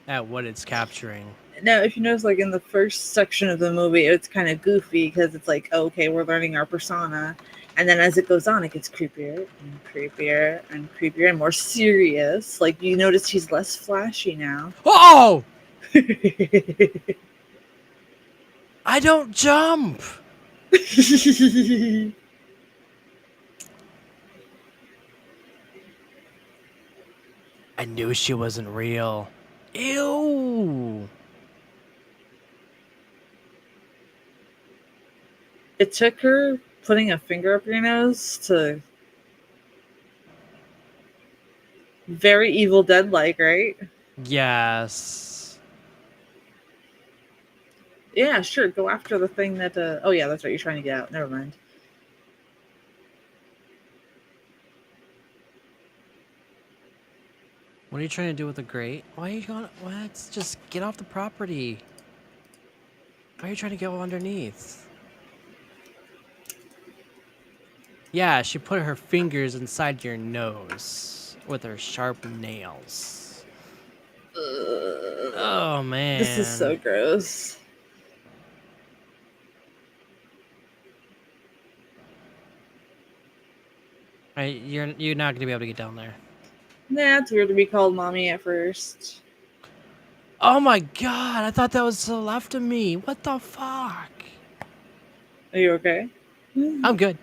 at what it's capturing. Now, if you notice, like in the first section of the movie, it's kind of goofy because it's like, okay, we're learning our persona, and then as it goes on, it gets creepier and creepier and creepier and more serious. Like you notice he's less flashy now. Oh! I don't jump. I knew she wasn't real. Ew. It took her putting a finger up your nose to very Evil Dead like, right? Yes. Yeah, sure. Go after the thing that. Oh yeah, that's right. You're trying to get out. Never mind. What are you trying to do with the grate? Why are you going? What? Just get off the property. Why are you trying to go underneath? Yeah, she put her fingers inside your nose with her sharp nails. Oh This is so man. gross. You're not gonna be able to get down there. Nah, it's weird to be called mommy at first. Oh my god! I thought that was to the left of me. What the fuck? Are you okay? I'm good.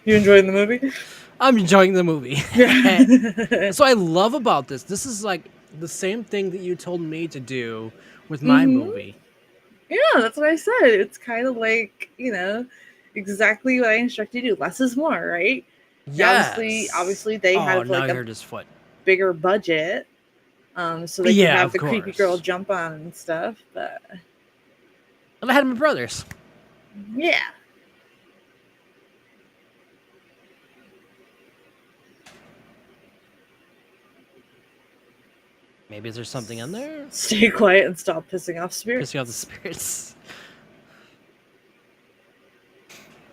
You enjoying the movie? I'm enjoying the movie. Yeah. That's what I love about this. This is like the same thing that you told me to do with my Mm-hmm. movie. Yeah, that's what I said. It's kind of like, exactly what I instructed you to do. Less is more, right? Yes. Obviously they Oh, have now like you a heard his foot. bigger budget, so they could Yeah, have of the creepy girl course. jump on and stuff. But And I had my brothers. yeah, Maybe there's something in there? stay quiet and stop pissing off Pissing off the spirits. spirits.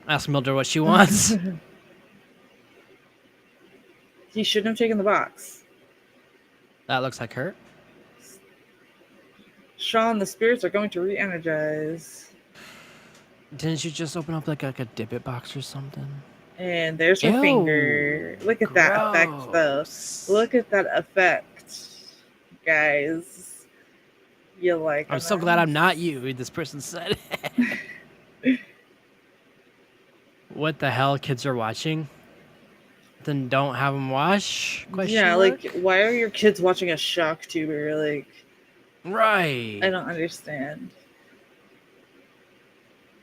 Ask Mildred what she wants. He shouldn't have taken the box. That looks like her. Sean, the spirits are going to re-energize. Didn't you just open up like a Dibbit box or something? And there's her Ew. finger. Look at that effect, though. Gross. Look at that effect, guys. You like I'm so glad them? I'm not you, this person said. What the hell kids are watching? Then don't have them watch? Question Yeah, mark? like, why are your kids watching a shock tuber? Like, Right. I don't understand.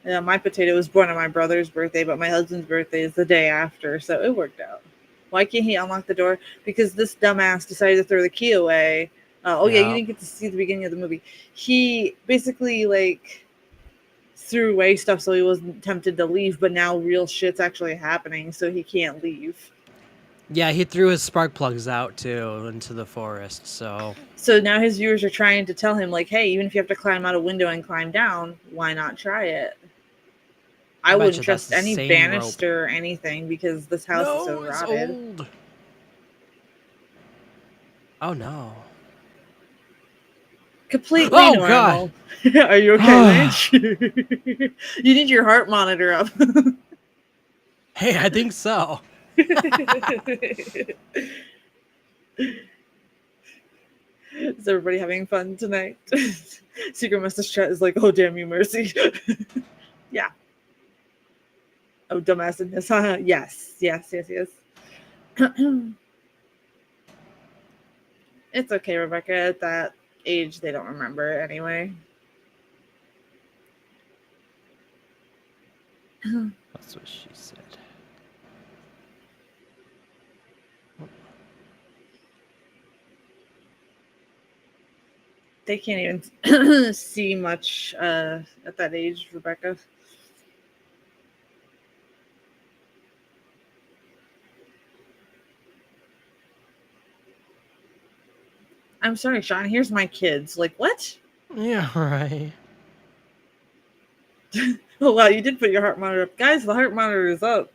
Yeah, my potato was born on my brother's birthday, but my husband's birthday is the day after, so it worked out. Why can't he unlock the door? Because this dumbass decided to throw the key away. Oh yeah, you Yeah. didn't get to see the beginning of the movie. He basically like threw away stuff so he wasn't tempted to leave, but now real shit's actually happening, so he can't leave. Yeah, he threw his spark plugs out too into the forest, so So now his viewers are trying to tell him, like, hey, even if you have to climb out a window and climb down, why not try it? I bet wouldn't you that's trust the any same rope. banister or anything because this house is so No, it's rotted. old. Oh no. Completely Oh god. normal. Are you okay, Lynch? You need your heart monitor up. Hey, I think so. Is everybody having fun tonight? Secret message chat is like, oh damn you, Mercy. Yeah. Oh, dumbassedness. Yes. It's okay, Rebecca. At that age, they don't remember anyway. That's what she said. They can't even see much at that age, Rebecca. I'm sorry, Sean. Here's my kids. Like, what? Yeah, right. Oh, wow, you did put your heart monitor up. Guys, the heart monitor is up.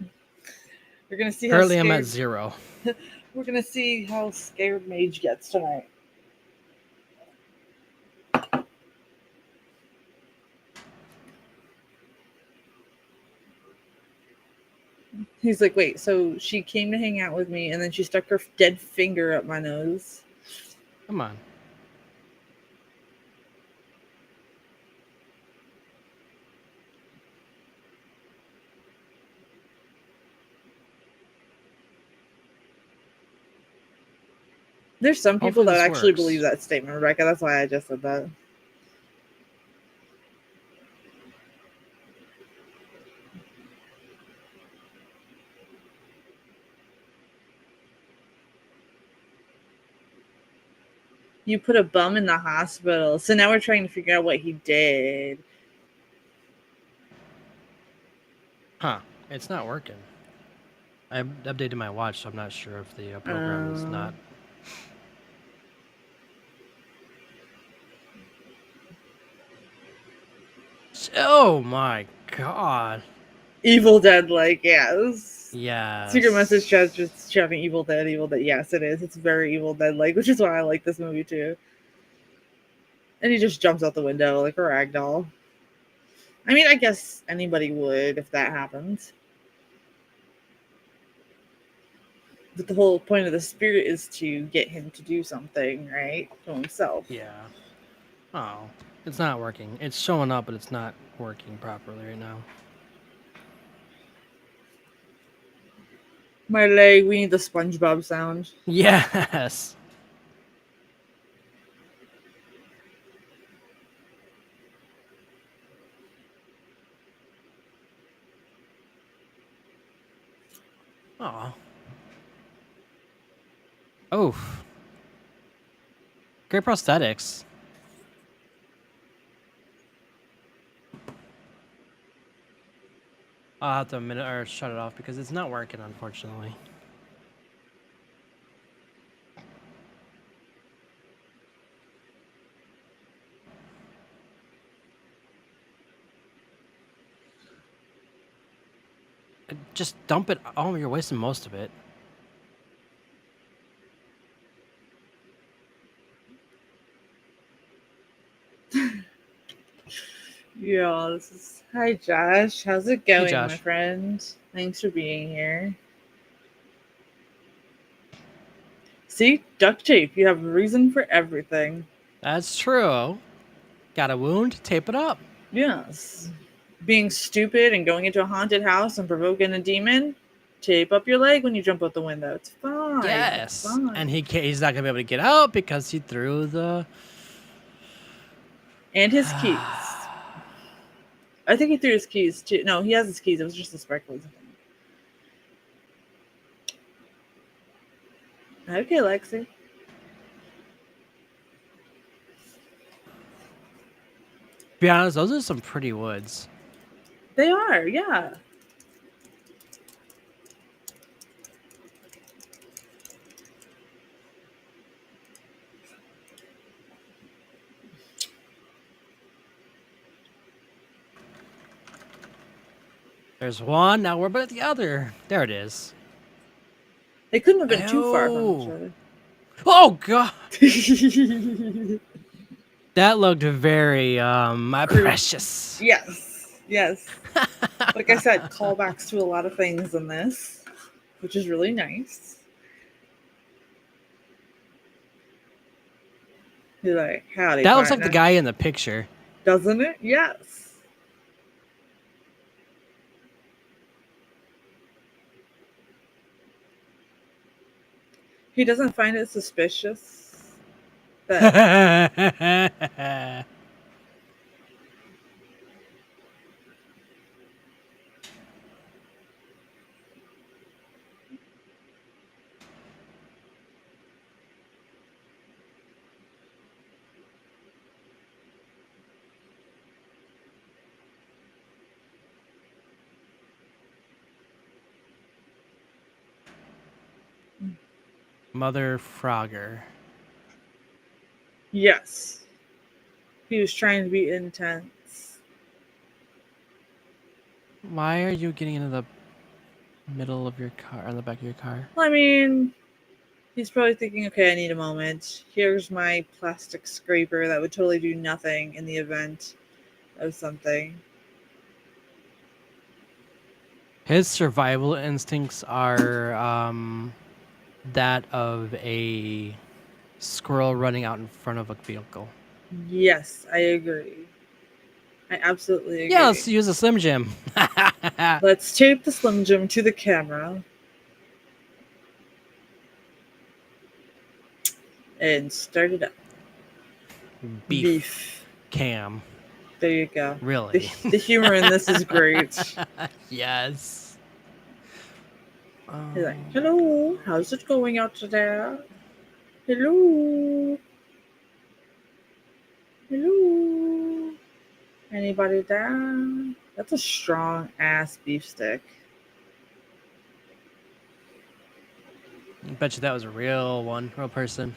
We're going to see how Currently I'm at scared... 0. We're going to see how scared Mage gets tonight. He's like, wait, so she came to hang out with me and then she stuck her dead finger up my nose. Come on. There's some people Hopefully that this actually works. believe that statement, Rebecca. That's why I just said that. You put a bum in the hospital. So now we're trying to figure out what he did. Huh. It's not working. I updated my watch, so I'm not sure if the program is not. Oh my god. Evil Dead, like, yes. Secret Message Yes. chat just shouting Evil Dead, Evil Dead. Yes, it is. It's very Evil Dead like, which is why I like this movie too. And he just jumps out the window like a ragdoll. I mean, I guess anybody would if that happens. But the whole point of the spirit is to get him to do something, right? To himself. Yeah. Oh, it's not working. It's showing up, but it's not working properly right now. My leg, we need the SpongeBob sound. Yes. Oh. Oof. Great prosthetics. I'll have to minute or shut it off because it's not working, unfortunately. Just dump it. Oh, you're wasting most of it. Yeah, this is. Hi, Josh. How's it Hey, going, my Josh. friend? Thanks for being here. See, duct tape. You have a reason for everything. That's true. Got a wound? Tape it up. Yes. Being stupid and going into a haunted house and provoking a demon, tape up your leg when you jump out the window. It's fine. It's Yes. And fine. he's not gonna be able to get out because he threw the And his keys. I think he threw his keys too. No, he has his keys. It was just the sparkles. Okay, Lexi. be honest, those are some pretty woods. They are, yeah. There's one. Now we're at the other. There it is. They couldn't have been too far from each Oh. other. Oh god. That looked very precious. Yes, yes. Like I said, callbacks to a lot of things in this, which is really nice. He's like, howdy, That looks like the partner. guy in the picture. Doesn't it? Yes. He doesn't find it suspicious that Mother Frogger. yes, he was trying to be intense. Why are you getting into the middle of your car, on the back of your car? I mean, he's probably thinking, okay, I need a moment. Here's my plastic scraper that would totally do nothing in the event of something. His survival instincts are that of a squirrel running out in front of a vehicle. Yes, I agree. I absolutely Yeah, agree. let's use a Slim Jim. Let's tape the Slim Jim to the camera and start it up. Beef Beef. cam. There you go. The, Really? the humor in this is great. Yes. He's like, hello, how's it going out there? Hello. Hello. Anybody there? That's a strong ass beef stick. I bet you that was a real one, real person.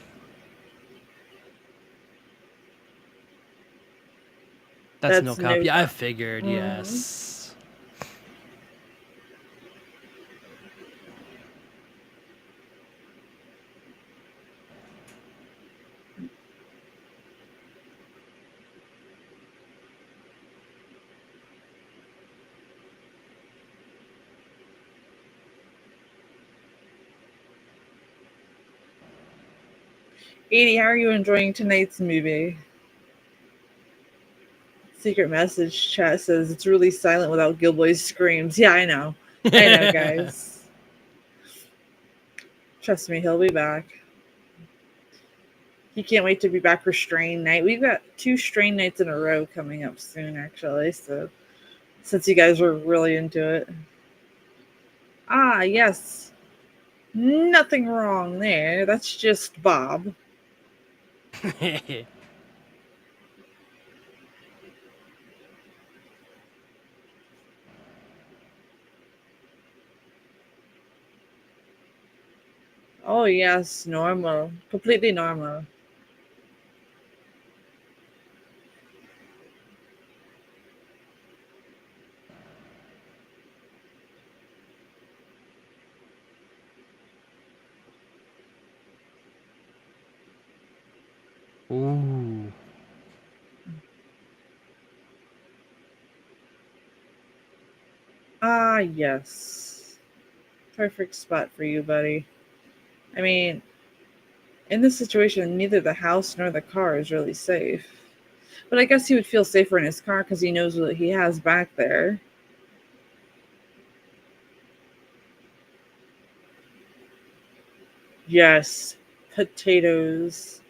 That's no That's cop. no Yeah, I cop. figured. Mhm. Yes. 80, how are you enjoying tonight's movie? Secret message chat says it's really silent without Gilboy's screams. Yeah, I know. I know, guys. Trust me, he'll be back. He can't wait to be back for Strain Night. We've got 2 Strain Nights in a row coming up soon, actually. So, since you guys are really into it. Ah, yes. Nothing wrong there. That's just Bob. Oh, yes, normal. Completely normal. Ooh. Ah, yes. Perfect spot for you, buddy. I mean, in this situation, neither the house nor the car is really safe. But I guess he would feel safer in his car because he knows what he has back there. Yes, potatoes.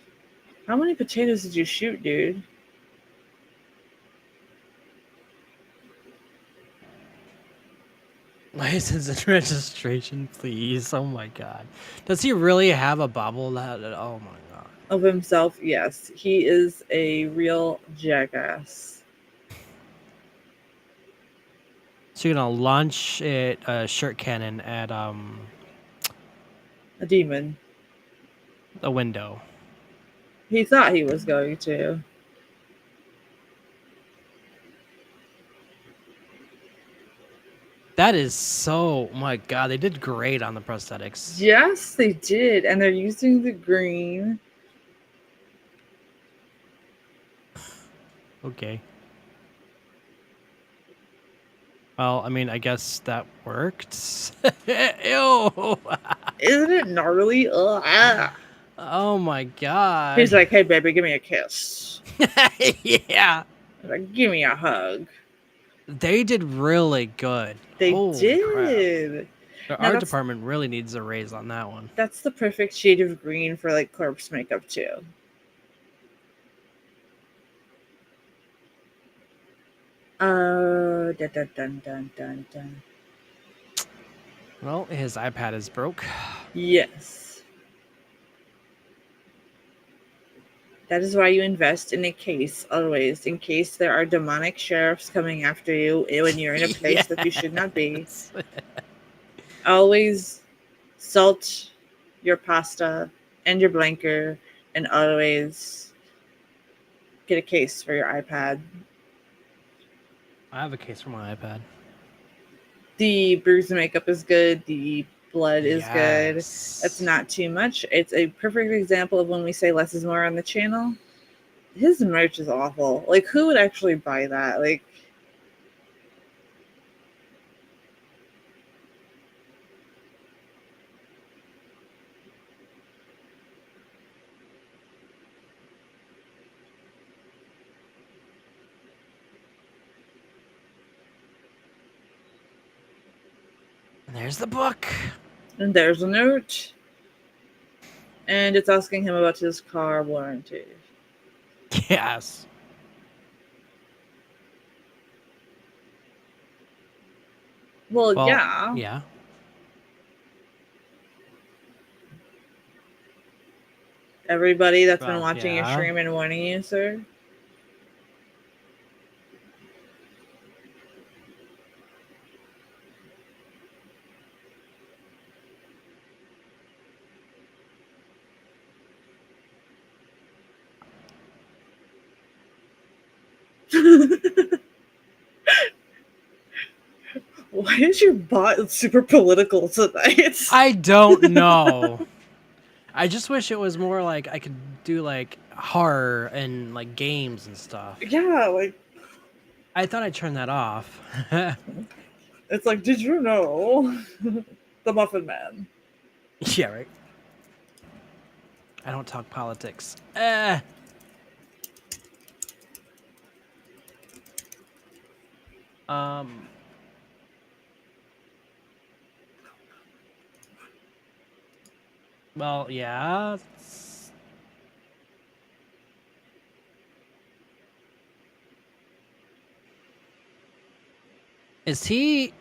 How many potatoes did you shoot, dude? License and registration, please. Oh my god. Does he really have a bobblehead? Oh my god. Of himself, yes. He is a real jackass. So you're gonna launch it a shirt cannon at A demon. a window. He thought he was going to. That is so, my god, they did great on the prosthetics. Yes, they did. And they're using the green. Okay. Well, I mean, I guess that worked. Ew. Isn't it gnarly? Ugh, ah. Oh my god. He's like, hey, baby, give me a kiss. Yeah. Like, give me a hug. They did really good. They Holy crap. did. The Now art department really needs a raise on that one. that's the perfect shade of green for like corpse makeup too. Dun, dun, dun, dun, dun, dun. Well, his iPad is broke. Yes. That is why you invest in a case always, in case there are demonic sheriffs coming after you when you're in a place that you should not be. Yes. Always salt your pasta and your blanker, and always get a case for your iPad. I have a case for my iPad. The bruise makeup is good. The blood is good. That's Yes. not too much. It's a perfect example of when we say less is more on the channel. His merch is awful. Like, who would actually buy that? Like, And there's the book. and there's a note. And it's asking him about his car warranty. Yes. Well, Well, yeah. yeah. Everybody that's been Well, watching your yeah. stream and warning you, sir. Why is your bot super political tonight? I don't know. I just wish it was more like I could do like horror and like games and stuff. Yeah, like I thought I'd turn that off. it's like, did you know the Muffin Man? Yeah, right. I don't talk politics. Eh. Um. Well, yeah. Is he?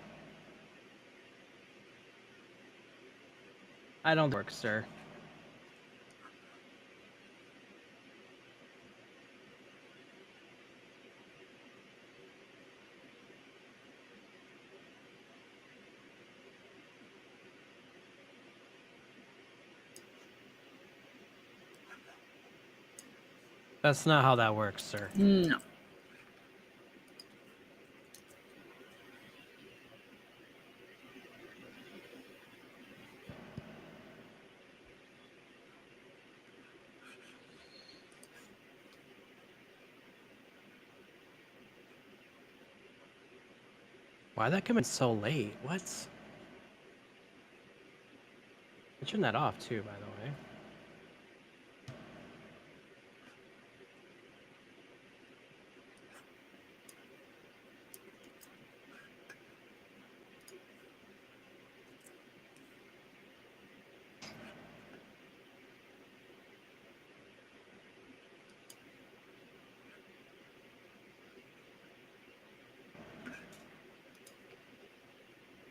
I don't work, sir. That's not how that works, sir. No. Why that come in so late? What? I turned that off too, by the way.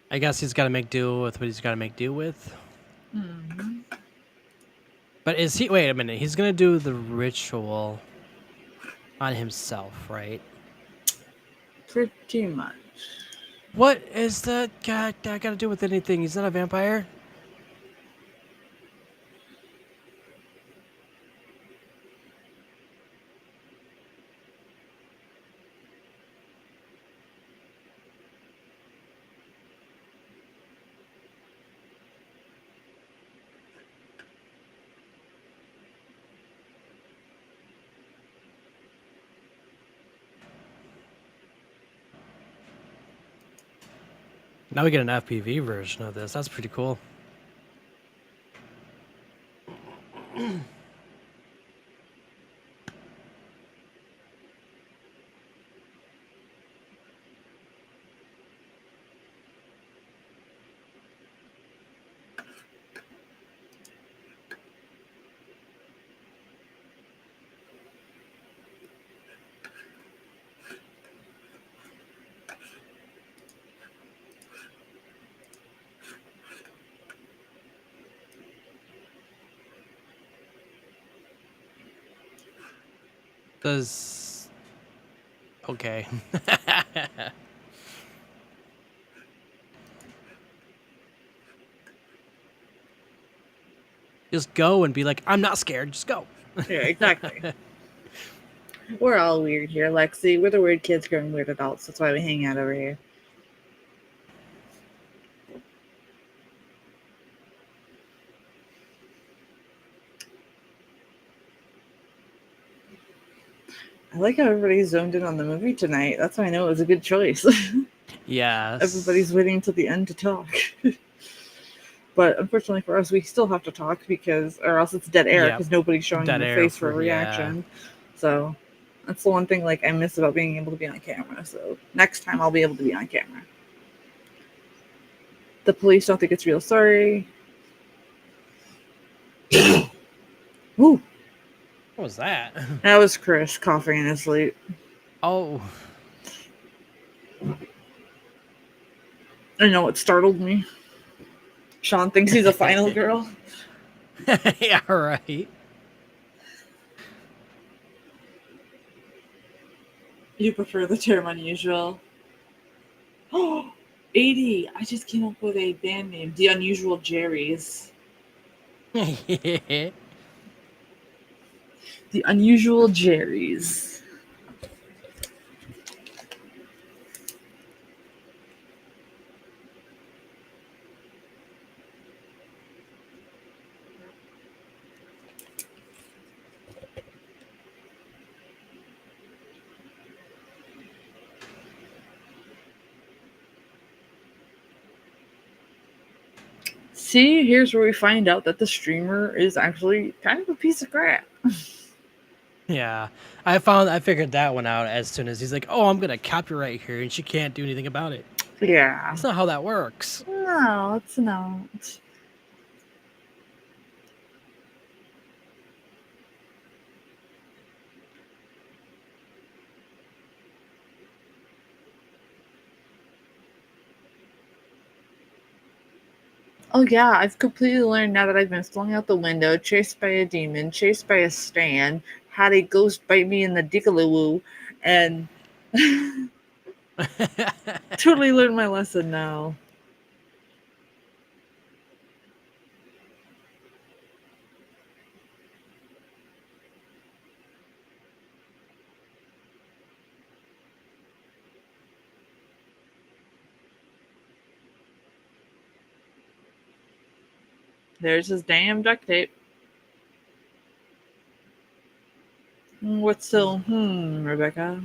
I guess he's got to make do with what he's got to make do with. Mm-hmm. But is he? Wait a minute. He's gonna do the ritual on himself, right? Pretty much. What is that got to do with anything? He's not a vampire. Now we get an FPV version of this. That's pretty cool. Does okay. Just go and be like, I'm not scared. Just go. Yeah, exactly. We're all weird here, Lexi. We're the weird kids growing weird adults. That's why we hang out over here. I like how everybody zoned in on the movie tonight. That's how I know it was a good choice. Yes. Everybody's waiting till the end to talk. But unfortunately for us, we still have to talk because, or else it's dead air because nobody's showing Dead their air face for a for- reaction. So that's the one thing like I miss about being able to be on camera. So next time I'll be able to be on camera. The police don't think it's real. Sorry. Ooh, What was that? that was Chris coughing in his sleep. Oh. I know it startled me. Sean thinks he's a final girl. Yeah, right. You prefer the term unusual. Oh, 80. I just came up with a band name, The Unusual Jerrys. The Unusual Jerrys. See, here's where we find out that the streamer is actually kind of a piece of crap. Yeah, I figured that one out as soon as he's like, "Oh, I'm gonna copyright here," and she can't do anything about it. Yeah. That's not how that works. No, it's not. Oh yeah, I've completely learned now that I've been flung out the window, chased by a demon, chased by a Stan, had a ghost bite me in the dickaloo, and totally learned my lesson now. There's his damn duct tape. What's still, Rebecca?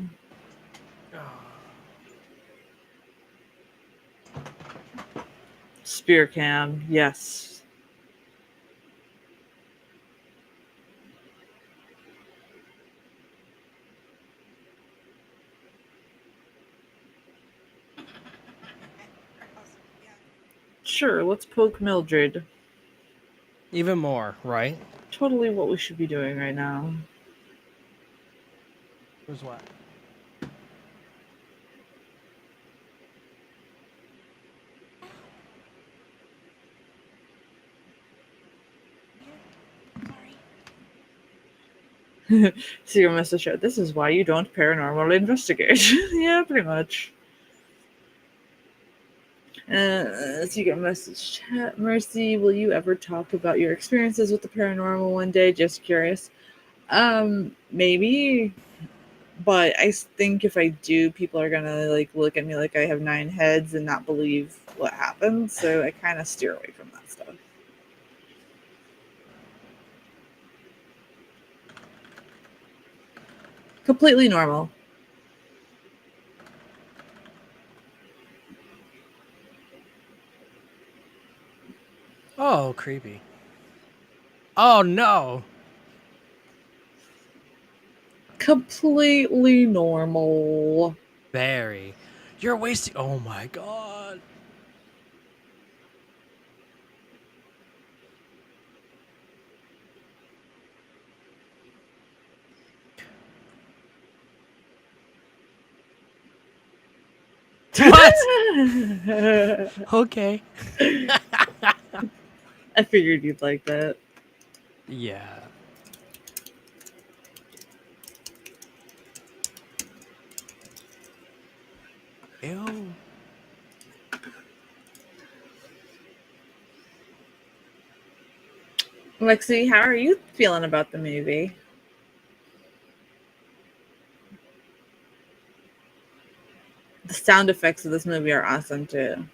Spear cam, yes. Sure, let's poke Mildred. Even more, right? Totally what we should be doing right now. Who's what? Secret message show. This is why you don't paranormal investigate. Yeah, pretty much. Secret message chat. Mercy, will you ever talk about your experiences with the paranormal one day? Just curious. Maybe, but I think if I do, people are gonna like look at me like I have 9 heads and not believe what happened. So I kind of steer away from that stuff. Completely normal. Oh, creepy. Oh no. Completely normal. Very. You're wasting. Oh my god. What? Okay. I figured you'd like that. Yeah. Ew. Lexi, how are you feeling about the movie? The sound effects of this movie are awesome too.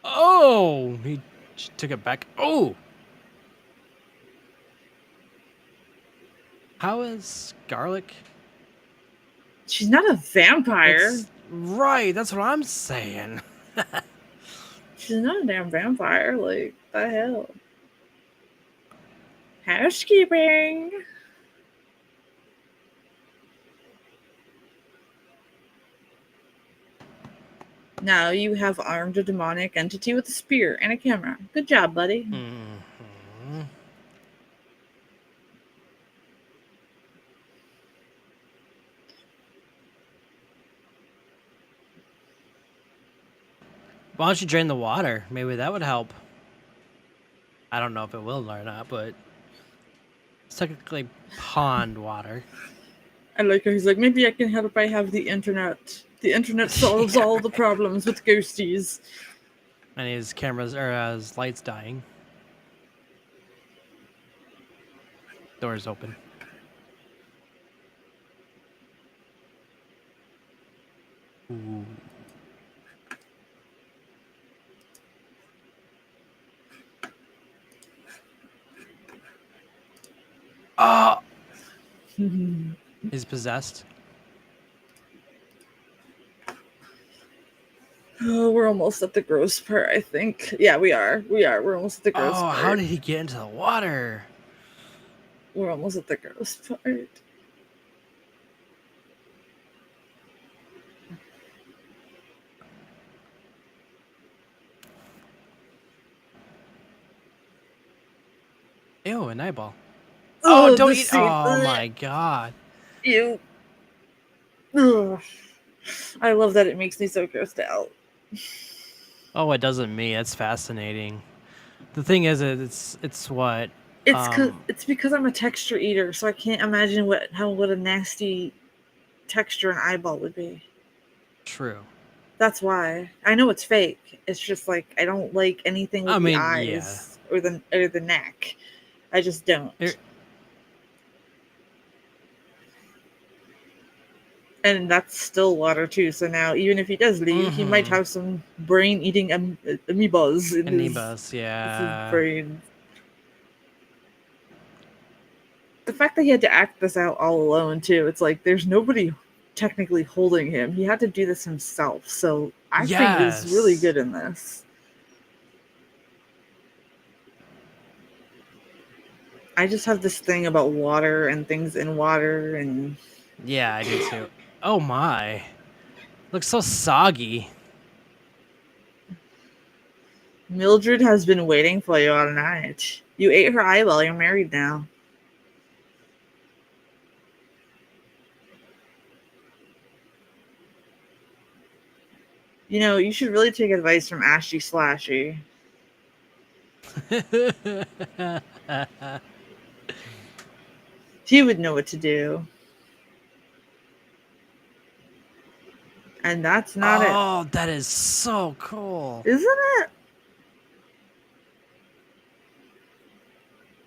Oh, he took it back. Oh. How is garlic? She's not a vampire. Right. That's what I'm saying. She's not a damn vampire. Like, the hell? Housekeeping. Now you have armed a demonic entity with a spear and a camera. Good job, buddy. Mm-hmm. Why don't you drain the water? Maybe that would help. I don't know if it will or not, but it's technically pond water. I like how he's like, maybe I can help. I have the internet. The internet solves Yeah, all the right. problems with ghosties. And his cameras or his lights dying. Doors open. Ooh. Oh, he's possessed. Oh, we're almost at the gross part, I think. Yeah, we are. We're almost at the gross Oh, how part. did he get into the water? We're almost at the gross part. Ew, an eyeball. Oh, Oh, don't the eat. scene. Oh my god. You. Ugh. I love that it makes me so grossed out. Oh, it doesn't me. That's fascinating. The thing is, it's what It's because I'm a texture eater, so I can't imagine what a nasty texture an eyeball would be. true. That's why. I know it's fake. It's just like I don't like anything I with the mean, yeah. eyes or the neck. I just don't. It, And that's still water too. So now, even if he does leave, he might mm-hmm. have some brain-eating amoebas in Anibus, his yeah. brain. The fact that he had to act this out all alone too, it's like there's nobody technically holding him. He had to do this himself. So acting is really Yes. good in this. I just have this thing about water and things in water and Yeah, I do too. Oh my. Looks so soggy. Mildred has been waiting for you all night. You ate her eyeball, you're married now. You know, you should really take advice from Ashy Slashy. He would know what to do. And that's not it. Oh, that is so cool. Isn't it?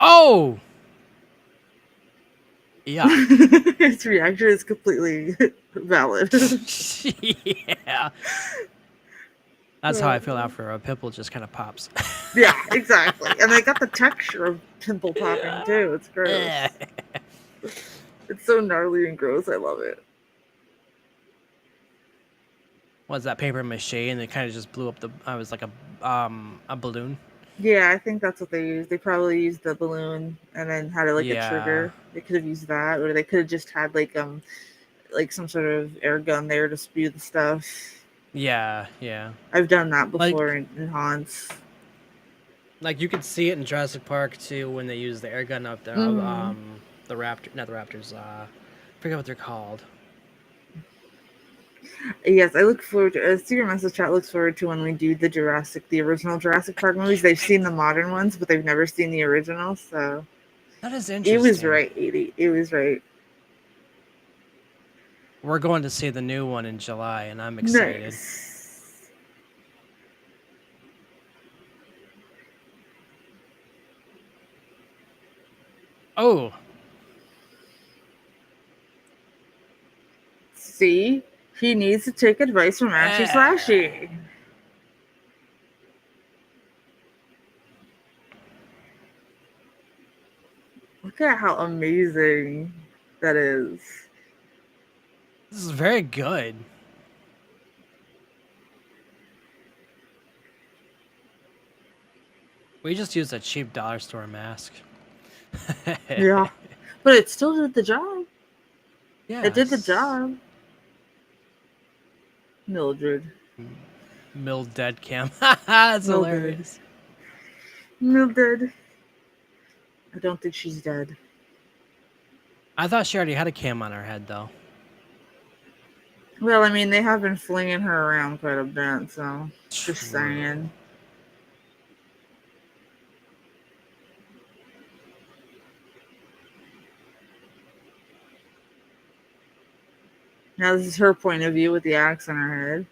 Oh! Yeah. His reaction is completely valid. Yeah. That's how I feel after a pimple just kind of pops. Yeah, exactly. And they got the texture of pimple popping too. It's gross. It's so gnarly and gross. I love it. Was that paper mache and it kind of just blew up the I was like a balloon. Yeah, I think that's what they used. They probably used the balloon and then had it like a Yeah. trigger. They could have used that, or they could have just had like some sort of air gun there to spew the stuff. Yeah, yeah. I've done that Like before in haunts. like you could see it in Jurassic Park too when they use the air gun up there. Mm-hmm. The raptor, not the raptors. I forget what they're called. Yes, I look forward to. Secret Message Chat looks forward to when we do the original Jurassic Park movies. They've seen the modern ones, but they've never seen the original. So That is it was interesting. right, 80. It was right. We're going to see the new one in July, and I'm excited. Nice. Oh, See, he needs to take advice from Ashy eh. Slashy. Look at how amazing that is. This is very good. We just used a cheap dollar store mask. Yeah, but it still did the job. It did the Yes. job. Mildred. Mill dead cam. That's Mildred. hilarious. Mildred. I don't think she's dead. I thought she already had a cam on her head, though. Well, I mean, they have been flinging her around quite a bit, so just True. saying. Now, this is her point of view with the axe on her head.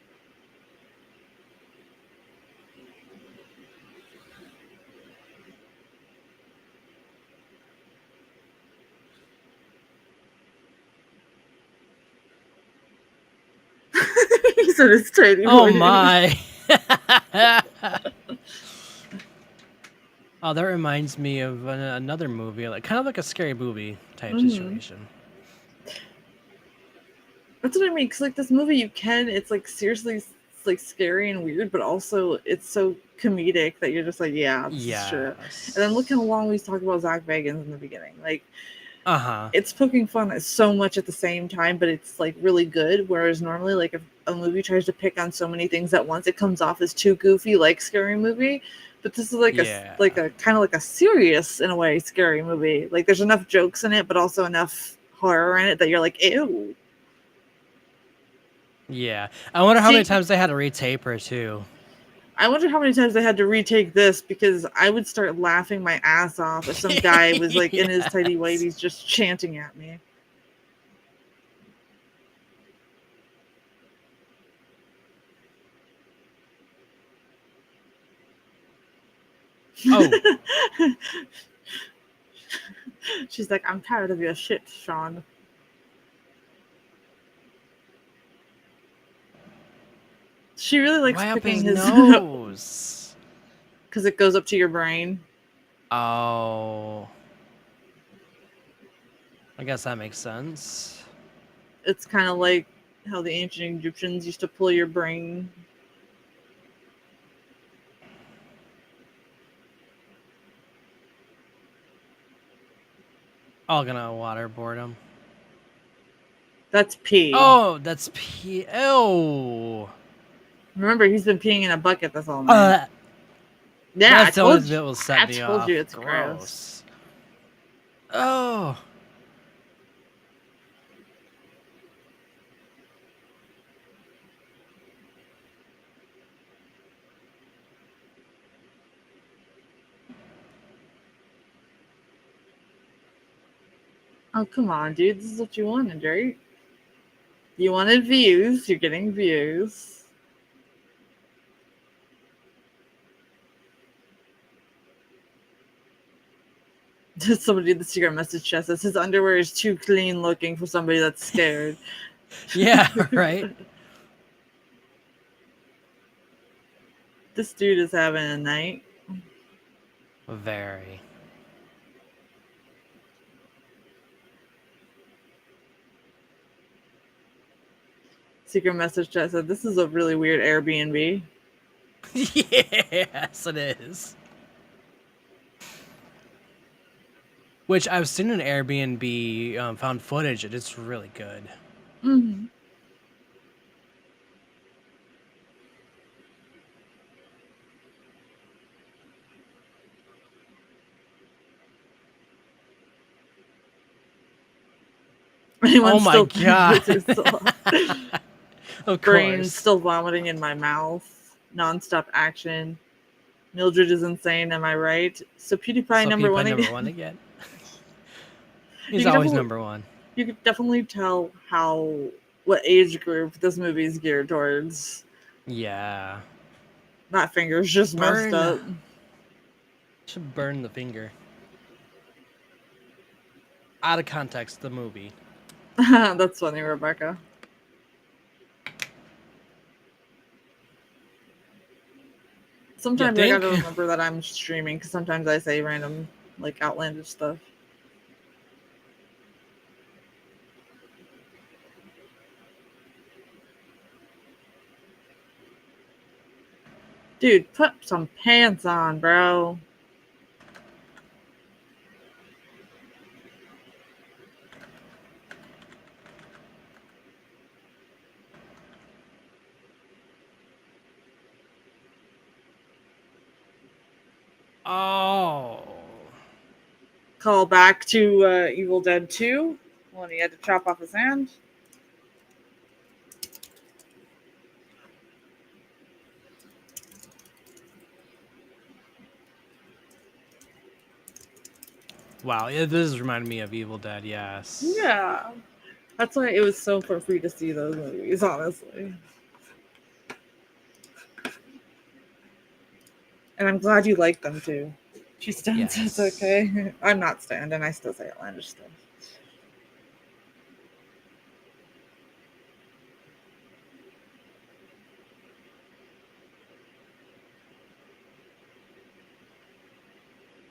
He said it's tiny Oh voice. my. Oh, that reminds me of another movie, like kind of like a scary movie type Mm-hmm. situation. That's what I mean. Cause like this movie, it's like seriously it's like scary and weird, but also it's so comedic that you're just like, yeah, this is true. And then look how Yes. long we talked about Zach Bagans in the beginning. Like, Uh-huh. it's poking fun at so much at the same time, but it's like really good. Whereas normally, like if a movie tries to pick on so many things at once, it comes off as too goofy, like Scary Movie. But this is like Yeah. a kind of like a serious in a way scary movie. Like there's enough jokes in it, but also enough horror in it that you're like, ew. Yeah. I wonder how many See, times they had to retape her too. I wonder how many times they had to retake this because I would start laughing my ass off if some guy was like in his tidy Yes. whities just chanting at me. Oh, She's like, I'm tired of your shit, Sean. She really likes right up picking his his nose. because it goes up to your brain. Oh. I guess that makes sense. It's kind of like how the ancient Egyptians used to pull your brain. All gonna waterboard him. That's pee. Oh, that's P. Ew. Remember, he's been peeing in a bucket this whole night. Uh, Yeah, that's the only thing that will set I me told you off. it's gross. Gross. Oh. Oh, come on, dude. This is what you wanted, right? You wanted views. You're getting views. Somebody in the secret message chat says his underwear is too clean looking for somebody that's scared. Yeah, right? This dude is having a night. Very. Secret message chat said this is a really weird Airbnb. Yes, it is. Which I've seen an Airbnb found footage, and it's really good. Mm-hmm. Oh Anyone's my still god. Of brain course. still vomiting in my mouth. Nonstop action. Mildred is insane. Am I right? So PewDiePie So number PewDiePie one number again. one again. you He's can always definitely number one. you could definitely tell how what age group this movie is geared towards. Yeah. That finger's just messed Burn. up. Should burn the finger. Out of context, the movie. That's funny, Rebecca. You Sometimes I think? gotta remember that I'm streaming because sometimes I say random, like outlandish stuff. Dude, put some pants on, bro. Oh. Call back to Evil Dead 2 when he had to chop off his hand. Wow, yeah, this is reminding me of Evil Dead, yes. Yeah. That's why it was so fun for you to see those movies, honestly. And I'm glad you like them too. She stands, it's Yes. okay. I'm not standing, I still say outlandish stuff.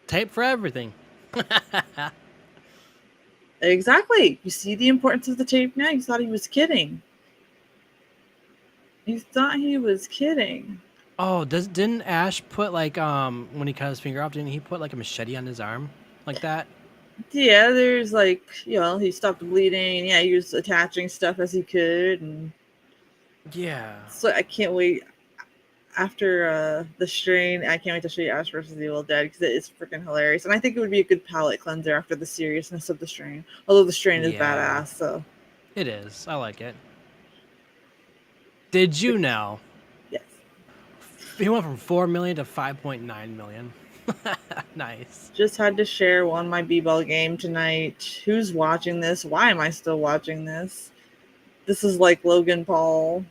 Tape for everything. Exactly. You see the importance of the tape now? You thought he was kidding. You thought he was kidding. Oh, didn't Ash put like when he cut his finger off, didn't he put like a machete on his arm like that? Yeah, there's like, he stopped bleeding. Yeah, he was attaching stuff as he could. And Yeah. so I can't wait after the strain. I can't wait to show you Ash versus the Evil Dead because it is freaking hilarious. And I think it would be a good palate cleanser after the seriousness of the strain. Although the strain is Yeah. badass, so. It is. I like it. Did you know Yes. he went from 4 million to 5.9 million? Nice. Just had to share won my b-ball game tonight. Who's watching this? Why am I still watching this? This is like Logan Paul.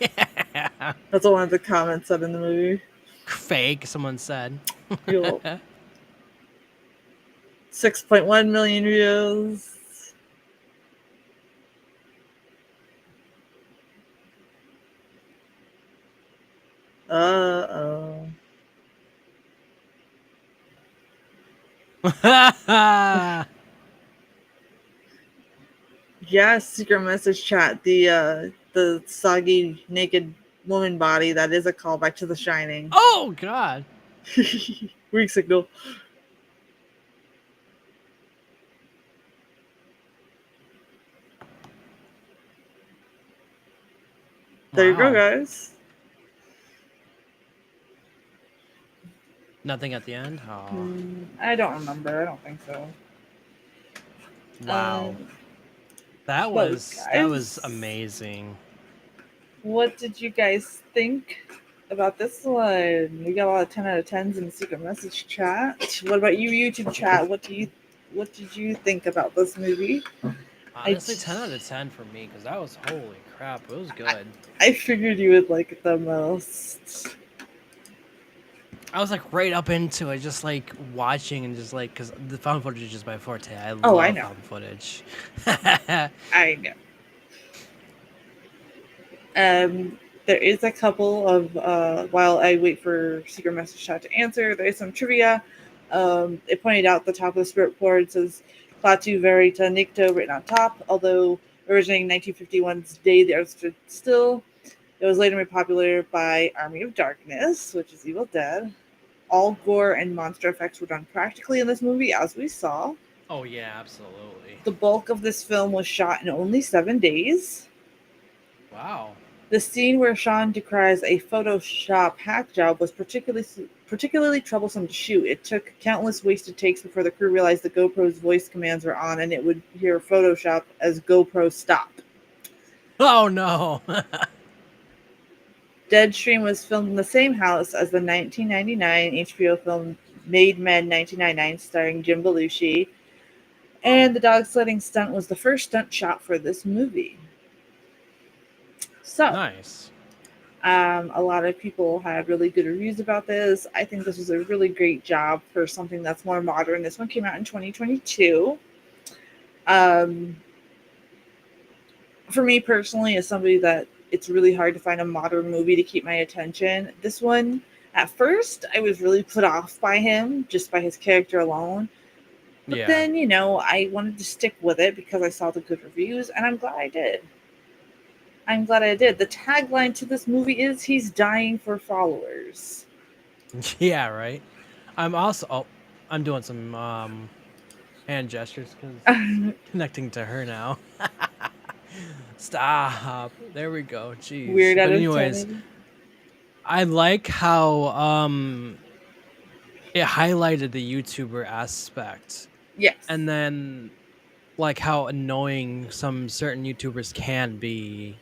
Yeah. That's what one of the comments said in the movie. Fake, someone said. Yo, 6.1 million views. Uh-oh. Yes, secret message chat. The soggy naked woman body that is a callback to The Shining. Oh god. Weak signal. There you go, Wow. guys. Nothing at the end? Oh. I don't remember. I don't think so. Wow. But That was guys, amazing. what did you guys think about this one? We got a lot of 10 out of 10s in the secret message chat. What about you, YouTube chat? What did you think about this movie? I Honestly, 10 out of 10 for me because that was holy crap. It was I, good. I figured you would like it the most. I was like right up into it, just like watching and just like because the found footage is my forte. I Oh, I love know. found footage. I know. There is a couple of while I wait for secret message chat to answer, there is some trivia. It pointed out the top of the spirit board says Klaatu Verita Nicto written on top, although originating 1951's Day the Earth Stood Still. It was later made popular by Army of Darkness, which is Evil Dead. All gore and monster effects were done practically in this movie, as we saw. Oh yeah, absolutely. The bulk of this film was shot in only 7 days. Wow. The scene where Sean decries a Photoshop hack job was particularly troublesome to shoot. It took countless wasted takes before the crew realized the GoPro's voice commands were on and it would hear Photoshop as GoPro stop. Oh no. Deadstream was filmed in the same house as the 1999 HBO film Made Men 1999 starring Jim Belushi, Oh, and the dog sledding stunt was the first stunt shot for this movie. So, nice. a lot of people had really good reviews about this. I think this was a really great job for something that's more modern. This one came out in 2022. Um, for me personally, as somebody that it's really hard to find a modern movie to keep my attention, this one, at first, I was really put off by him just by his character alone. But Yeah. then, I wanted to stick with it because I saw the good reviews, and I'm glad I did. I'm glad I did. The tagline to this movie is "He's dying for followers." Yeah, right. I'm also I'm doing some hand gestures because connecting to her now. Stop. There we go. Jeez. Weird out But of anyways, 10. I like how it highlighted the YouTuber aspect. Yes. And then like how annoying some certain YouTubers can be.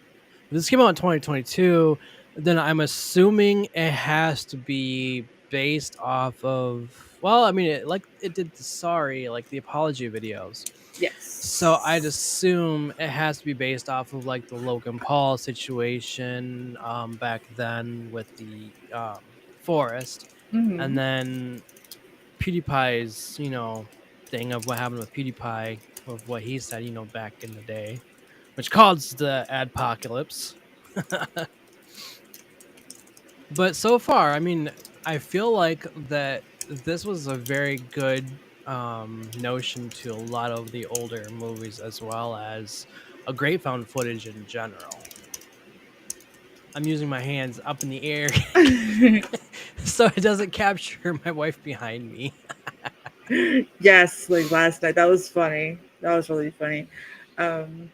This came out in 2022, then I'm assuming it has to be based off of well, I mean it did the sorry, like the apology videos. So I'd Yes. assume it has to be based off of like the Logan Paul situation back then with the forest, and Mm-hmm. then PewDiePie's, thing of what happened with PewDiePie of what he said, back in the day, which caused the adpocalypse. But so far, I mean, I feel like that this was a very good notion to a lot of the older movies as well as a great found footage in general. I'm using my hands up in the air so it doesn't capture my wife behind me. Yes, like last night. That was funny. That was really funny. Um,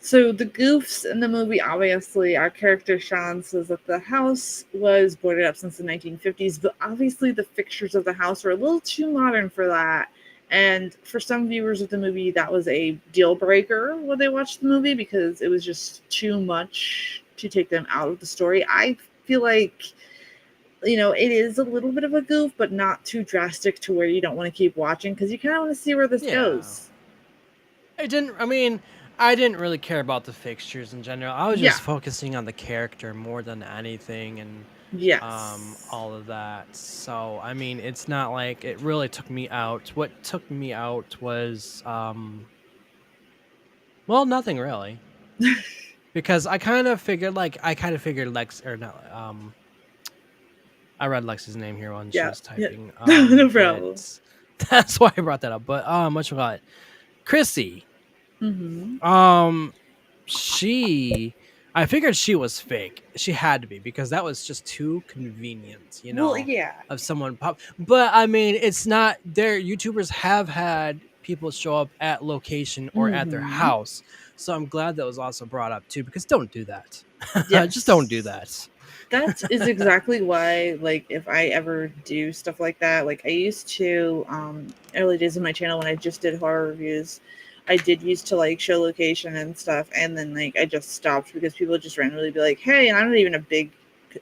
so the goofs in the movie, obviously, our character Sean says that the house was boarded up since the 1950s, but obviously the fixtures of the house were a little too modern for that. And for some viewers of the movie, that was a deal breaker when they watched the movie because it was just too much to take them out of the story. I feel like it is a little bit of a goof, but not too drastic to where you don't want to keep watching because you kind of want to see where this Yeah. goes. I mean, I didn't really care about the fixtures in general. I was Yeah. just focusing on the character more than anything and Yes. all of that. So, I mean, it's not like it really took me out. What took me out was well, nothing really. Because I kind of figured Lex or not I read Lexi's name here when she Yeah. was Yeah. typing. No But problem. that's why I brought that up. But much about Chrissy. Mm-hmm. Um she I figured she was fake. She had to be because that was just too convenient, Well, yeah. of someone pop. But I mean, it's not their YouTubers have had people show up at location or at their Mm-hmm. house. So I'm glad that was also brought up too because don't do that. Just don't do Yes. that. That is exactly why, like, if I ever do stuff like that, like I used to early days of my channel when I just did horror reviews, I did used to like show location and stuff, and then like I just stopped because people would just randomly be like, hey, and I'm not even a big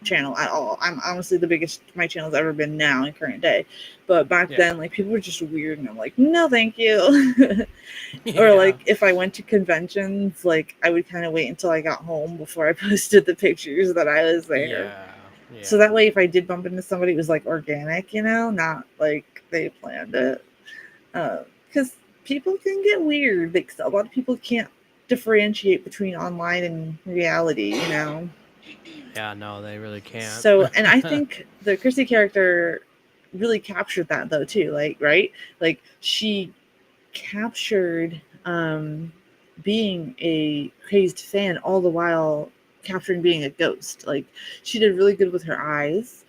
channel at all. I'm honestly the biggest my channel's ever been now in current day. But back Yeah. then, like people were just weird and I'm like, no thank you. Or Yeah. like if I went to conventions, like I would kind of wait until I got home before I posted the pictures that I was there. Yeah. So Yeah. that way, if I did bump into somebody, it was like organic, not like they planned it. Because people can get weird. Like a lot of people can't differentiate between online and reality. Yeah, no, they really can't. So, and I think the Chrissy character really captured that though too. Like, right? Like she captured being a crazed fan all the while capturing being a ghost. Like she did really good with her eyes.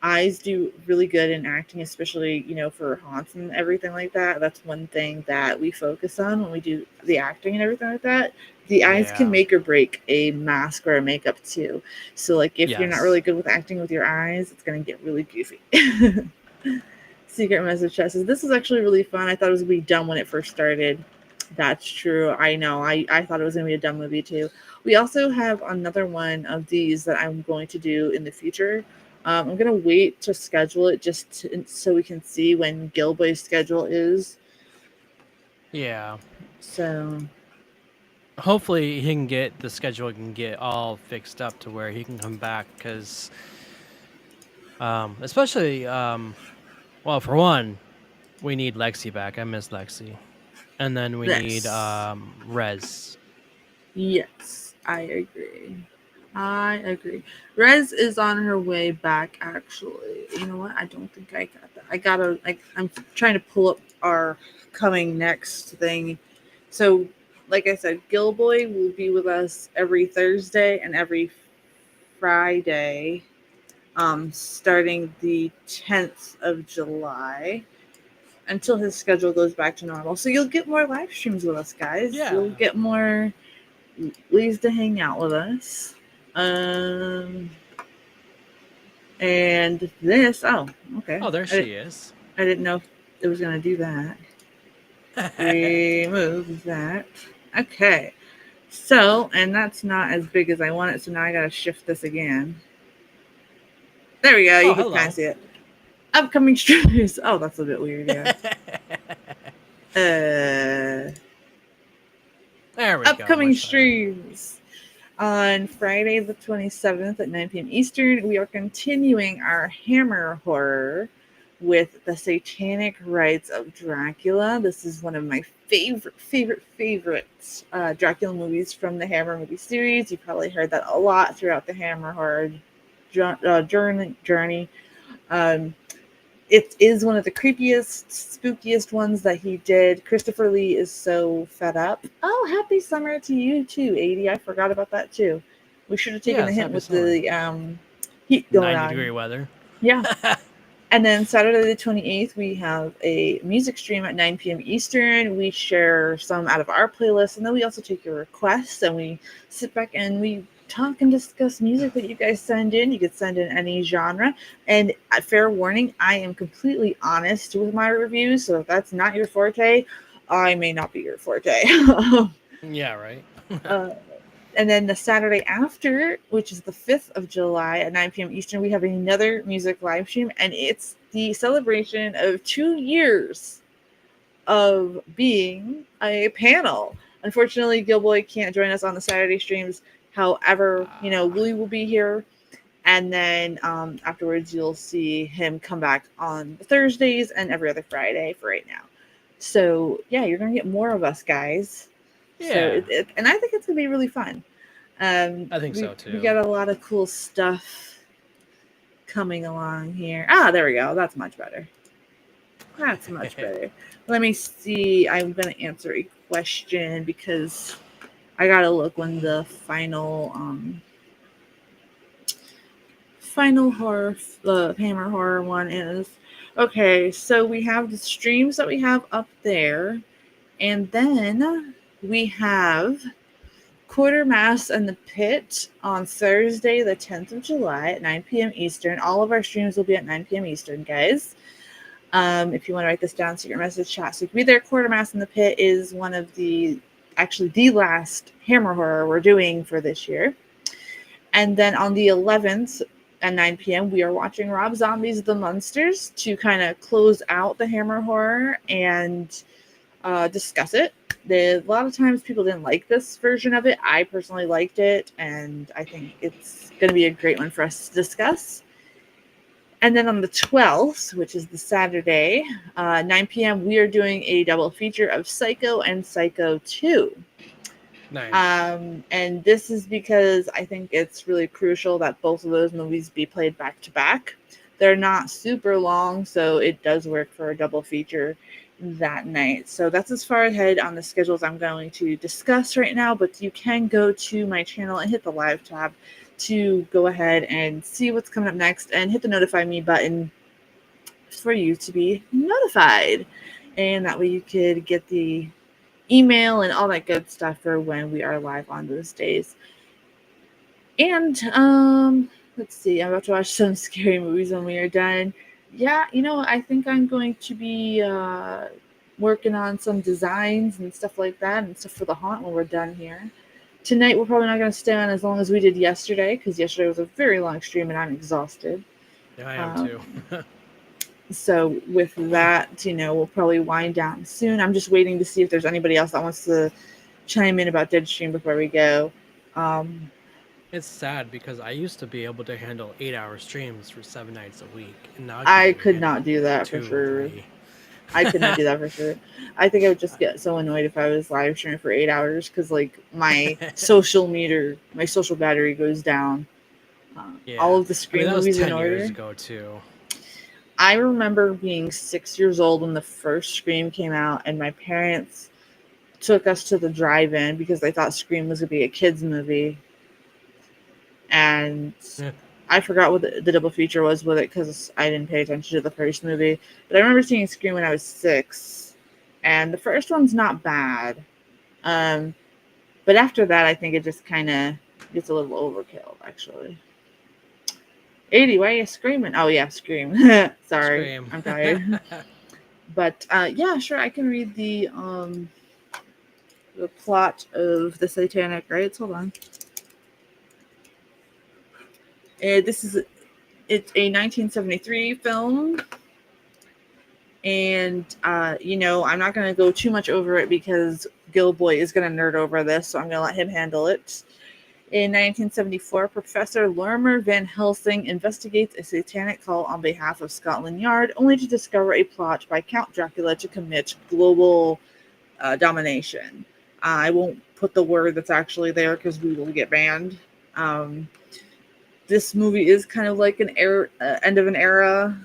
Eyes do really good in acting, especially for haunts and everything like that. That's one thing that we focus on when we do the acting and everything like that. The eyes can Yeah. make or break a mask or a makeup too. So like if you're not Yes. really good with acting with your eyes, it's gonna get really goofy. Secret message chat says this is actually really fun. I thought it was gonna be dumb when it first started. That's true. I know. I thought it was gonna be a dumb movie too. We also have another one of these that I'm going to do in the future. I'm gonna wait to schedule it so we can see when Gilboy's schedule is. Yeah. So Hopefully he can get the schedule can get all fixed up to where he can come back because especially well, for one, we need Lexi back. I miss Lexi. And then we need this. Rez. Yes, I agree. I agree. Rez is on her way back. Actually, you know what? I don't think I got that. I gotta. I'm trying to pull up our coming next thing. So, like I said, Gilboy will be with us every Thursday and every Friday, starting the 10th of July until his schedule goes back to normal. So you'll get more live streams with us, guys. You'll Yeah. get more ways to hang out with us. Um, and this, oh, okay. Oh, there I, she is. I didn't know if it was going to do that. Remove that. Okay. So, and that's not as big as I want it, so now I got to shift this again. There we go. Oh, You can kind of hello. see it. Upcoming streamers. Oh, that's a bit weird, yeah. Uh, There we go. upcoming Much better. streams. On Friday, the 27th at 9 p.m. Eastern, we are continuing our Hammer horror with the Satanic Rites of Dracula. This is one of my favorite Dracula movies from the Hammer movie series. You probably heard that a lot throughout the Hammer horror journey. Um, it is one of the creepiest, spookiest ones that he did. Christopher Lee is so fed up. Oh, happy summer to you too, 80. I forgot about that too. We should have taken the Yes, hint happy with summer. the heat going 90-degree on. weather. Yeah. And then Saturday the 28th, we have a music stream at 9 p.m. Eastern. We share some out of our playlist, and then we also take your requests and we sit back and we talk and discuss music that you guys send in. You could send in any genre. And fair warning, I am completely honest with my reviews, so if that's not your forte, I may not be your forte. Yeah, right. uh, and then the Saturday after, which is the 5th of July at 9 p.m. Eastern, we have another music live stream, and it's the celebration of 2 years of being a panel. Unfortunately, Gilboy can't join us on the Saturday streams. However, Ah, Willie will be here. And then afterwards, you'll see him come back on Thursdays and every other Friday for right now. So, yeah, you're going to get more of us, guys. So, yeah, and I think it's going to be really fun. I think We so we too. got a lot of cool stuff coming along here. Ah, there we go. That's much better. That's much better. Let me see. I'm gonna answer a question because I gotta look when the final horror the Hammer horror one is. Okay, so we have the streams that we have up there, and then we have Quartermass and the Pit on Thursday, the 10th of July at 9 p.m. Eastern. All of our streams will be at 9 p.m. Eastern, guys. If you want to write this down, so your message chat. So you can be there. Quartermass in the Pit is one of actually the last Hammer horror we're doing for this year. And then on the 11th at 9 p.m., we are watching Rob Zombie's The Monsters to kind of close out the Hammer horror and discuss it. A lot of times people didn't like this version of it. I personally liked it, and I think it's going to be a great one for us to discuss. And then on the 12th, which is the Saturday, 9 p.m., we are doing a double feature of Psycho and Psycho 2. Nice. And this is because I think it's really crucial that both of those movies be played back to back. They're not super long, so it does work for a double feature that night. So that's as far ahead on the schedules I'm going to discuss right now, but you can go to my channel and hit the live tab to go ahead and see what's coming up next and hit the notify me button for you to be notified. And that way you could get the email and all that good stuff for when we are live on those days. And let's see, I'm about to watch some scary movies when we are done. Yeah, I think I'm going to be working on some designs and stuff like that and stuff for the haunt when we're done here. Tonight we're probably not going to stay on as long as we did yesterday because yesterday was a very long stream and I'm exhausted. Yeah, I am too. Um, so with that, we'll probably wind down soon. I'm just waiting to see if there's anybody else that wants to chime in about Deadstream before we go. Um, It's sad because I used to be able to handle 8-hour streams for 7 nights a week, and now I can I only could not handle do that for 2, sure. 3. I could not do that for sure. I think I would just get so annoyed if I was live streaming for 8 hours because like my social battery goes down. All Yeah, of the I mean Scream that was movies in 10 years order. ago too. I remember being 6 years old when the first Scream came out, and my parents took us to the drive-in because they thought Scream was gonna be a kids movie, and Yeah. I forgot what the double feature was with it because I didn't pay attention to the first movie. But I remember seeing Scream when I was 6, and the first one's not bad. Um, but after that, I think it just kind of gets a little overkill, actually. 80, why are you screaming? Oh, yeah, scream. Sorry, Scream. I'm tired. But yeah, sure, I can read the plot of the Satanic Rites. Hold on. This is it's a 1973 film, and I'm not going to go too much over it because Gilboy is going to nerd over this, so I'm going to let him handle it. In 1974, Professor Lorimer Van Helsing investigates a satanic cult on behalf of Scotland Yard, only to discover a plot by Count Dracula to commit global domination. I won't put the word that's actually there because we will get banned. Um, this movie is kind of like an end of an era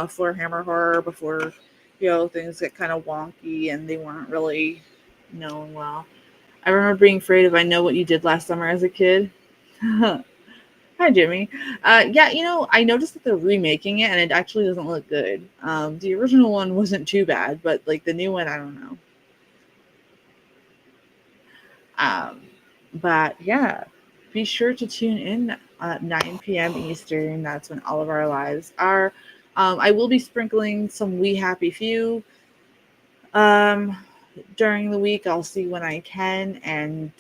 for Hammer horror before things get kind of wonky and they weren't really known well. I remember being afraid of I Know What You Did Last Summer as a kid. Hi, Jimmy. Yeah, I noticed that they're remaking it, and it actually doesn't look good. The original one wasn't too bad, but like the new one, I don't know. Um, but yeah, be sure to tune in at 9 p.m. Eastern. That's when all of our lives are. I will be sprinkling some We Happy Few um, during the week. I'll see when I can, and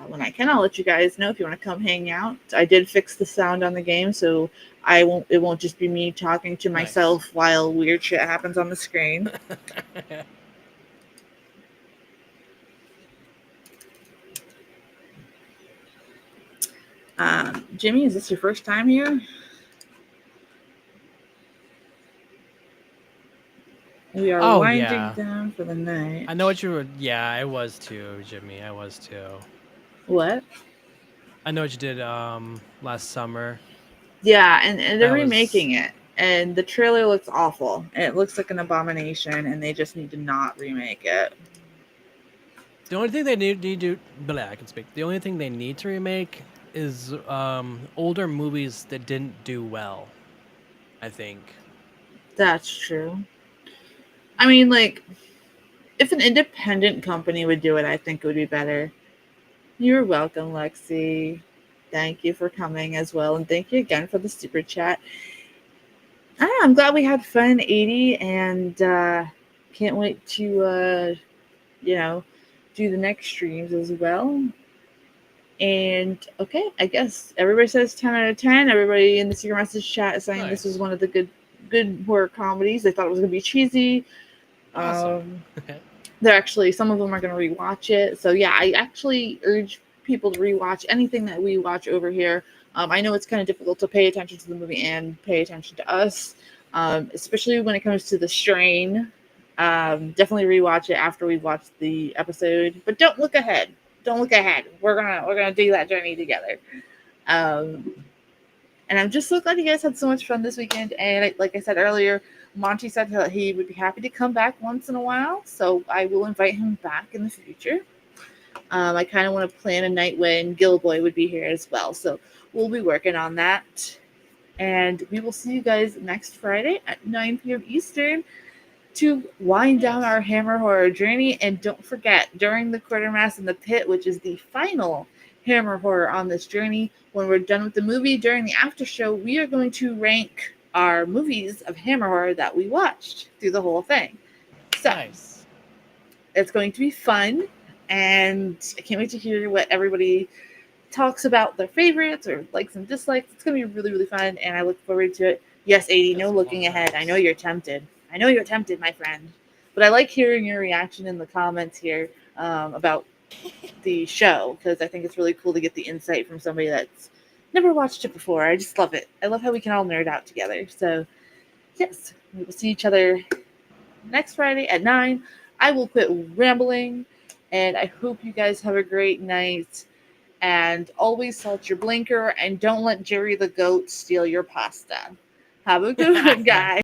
when I can, I'll let you guys know if you want to come hang out. I did fix the sound on the game, so I won't. It won't just be me talking to Nice. myself while weird shit happens on the screen. Jimmy, is this your first time here? We are Oh winding yeah. down for the I know night. what you were. Yeah, I was too, Jimmy. I was too. What? I know what you did last summer. Yeah, and they're That was remaking it, and the trailer looks awful. It looks like an abomination, and they just need to not remake it. the only thing they need to. But I can speak. The only thing they need to remake is older movies that didn't do well. I think. That's true. I mean, like, if an independent company would do it, I think it would be better. You're welcome, Lexi. Thank you for coming as well, and thank you again for the super chat. I'm glad we had fun, 80, and can't wait to you know do the next streams as well. And okay, I guess everybody says 10 out of 10. Everybody in the secret message chat is saying this was Nice. one of the good horror comedies. They thought it was gonna be cheesy. Awesome. Um, they're actually some of them are gonna rewatch it. So yeah, I actually urge people to rewatch anything that we watch over here. I know it's kind of difficult to pay attention to the movie and pay attention to us, especially when it comes to the strain. Definitely rewatch it after we watch the episode, but don't look ahead. Don't look ahead. We're gonna do that journey together. Um, and I'm just so glad you guys had so much fun this weekend. And like I said earlier, Monty said that he would be happy to come back once in a while, so I will invite him back in the future. I kind of want to plan a night when Gilboy would be here as well, so we'll be working on that. And we will see you guys next Friday at 9 p.m. Eastern to wind down Yes. our Hammer horror journey. And don't forget, during the Quartermass in the Pit, which is the final Hammer horror on this journey, when we're done with the movie during the after show, we are going to rank our movies of Hammer horror that we watched through the whole thing. So Nice. it's going to be fun, and I can't wait to hear what everybody talks about their favorites or likes and dislikes. It's going to be really, really fun, and I look forward to it. Yes, 80, Got no some fun looking ahead. I know times. you're tempted. I know you're tempted, my friend. But I like hearing your reaction in the comments here about the show because I think it's really cool to get the insight from somebody that's never watched it before. I just love it. I love how we can all nerd out together. So, yes, we will see each other next Friday at 9. I will quit rambling, and I hope you guys have a great night. And always salt your blinker and don't let Jerry the goat steal your pasta. Have a good one, guys.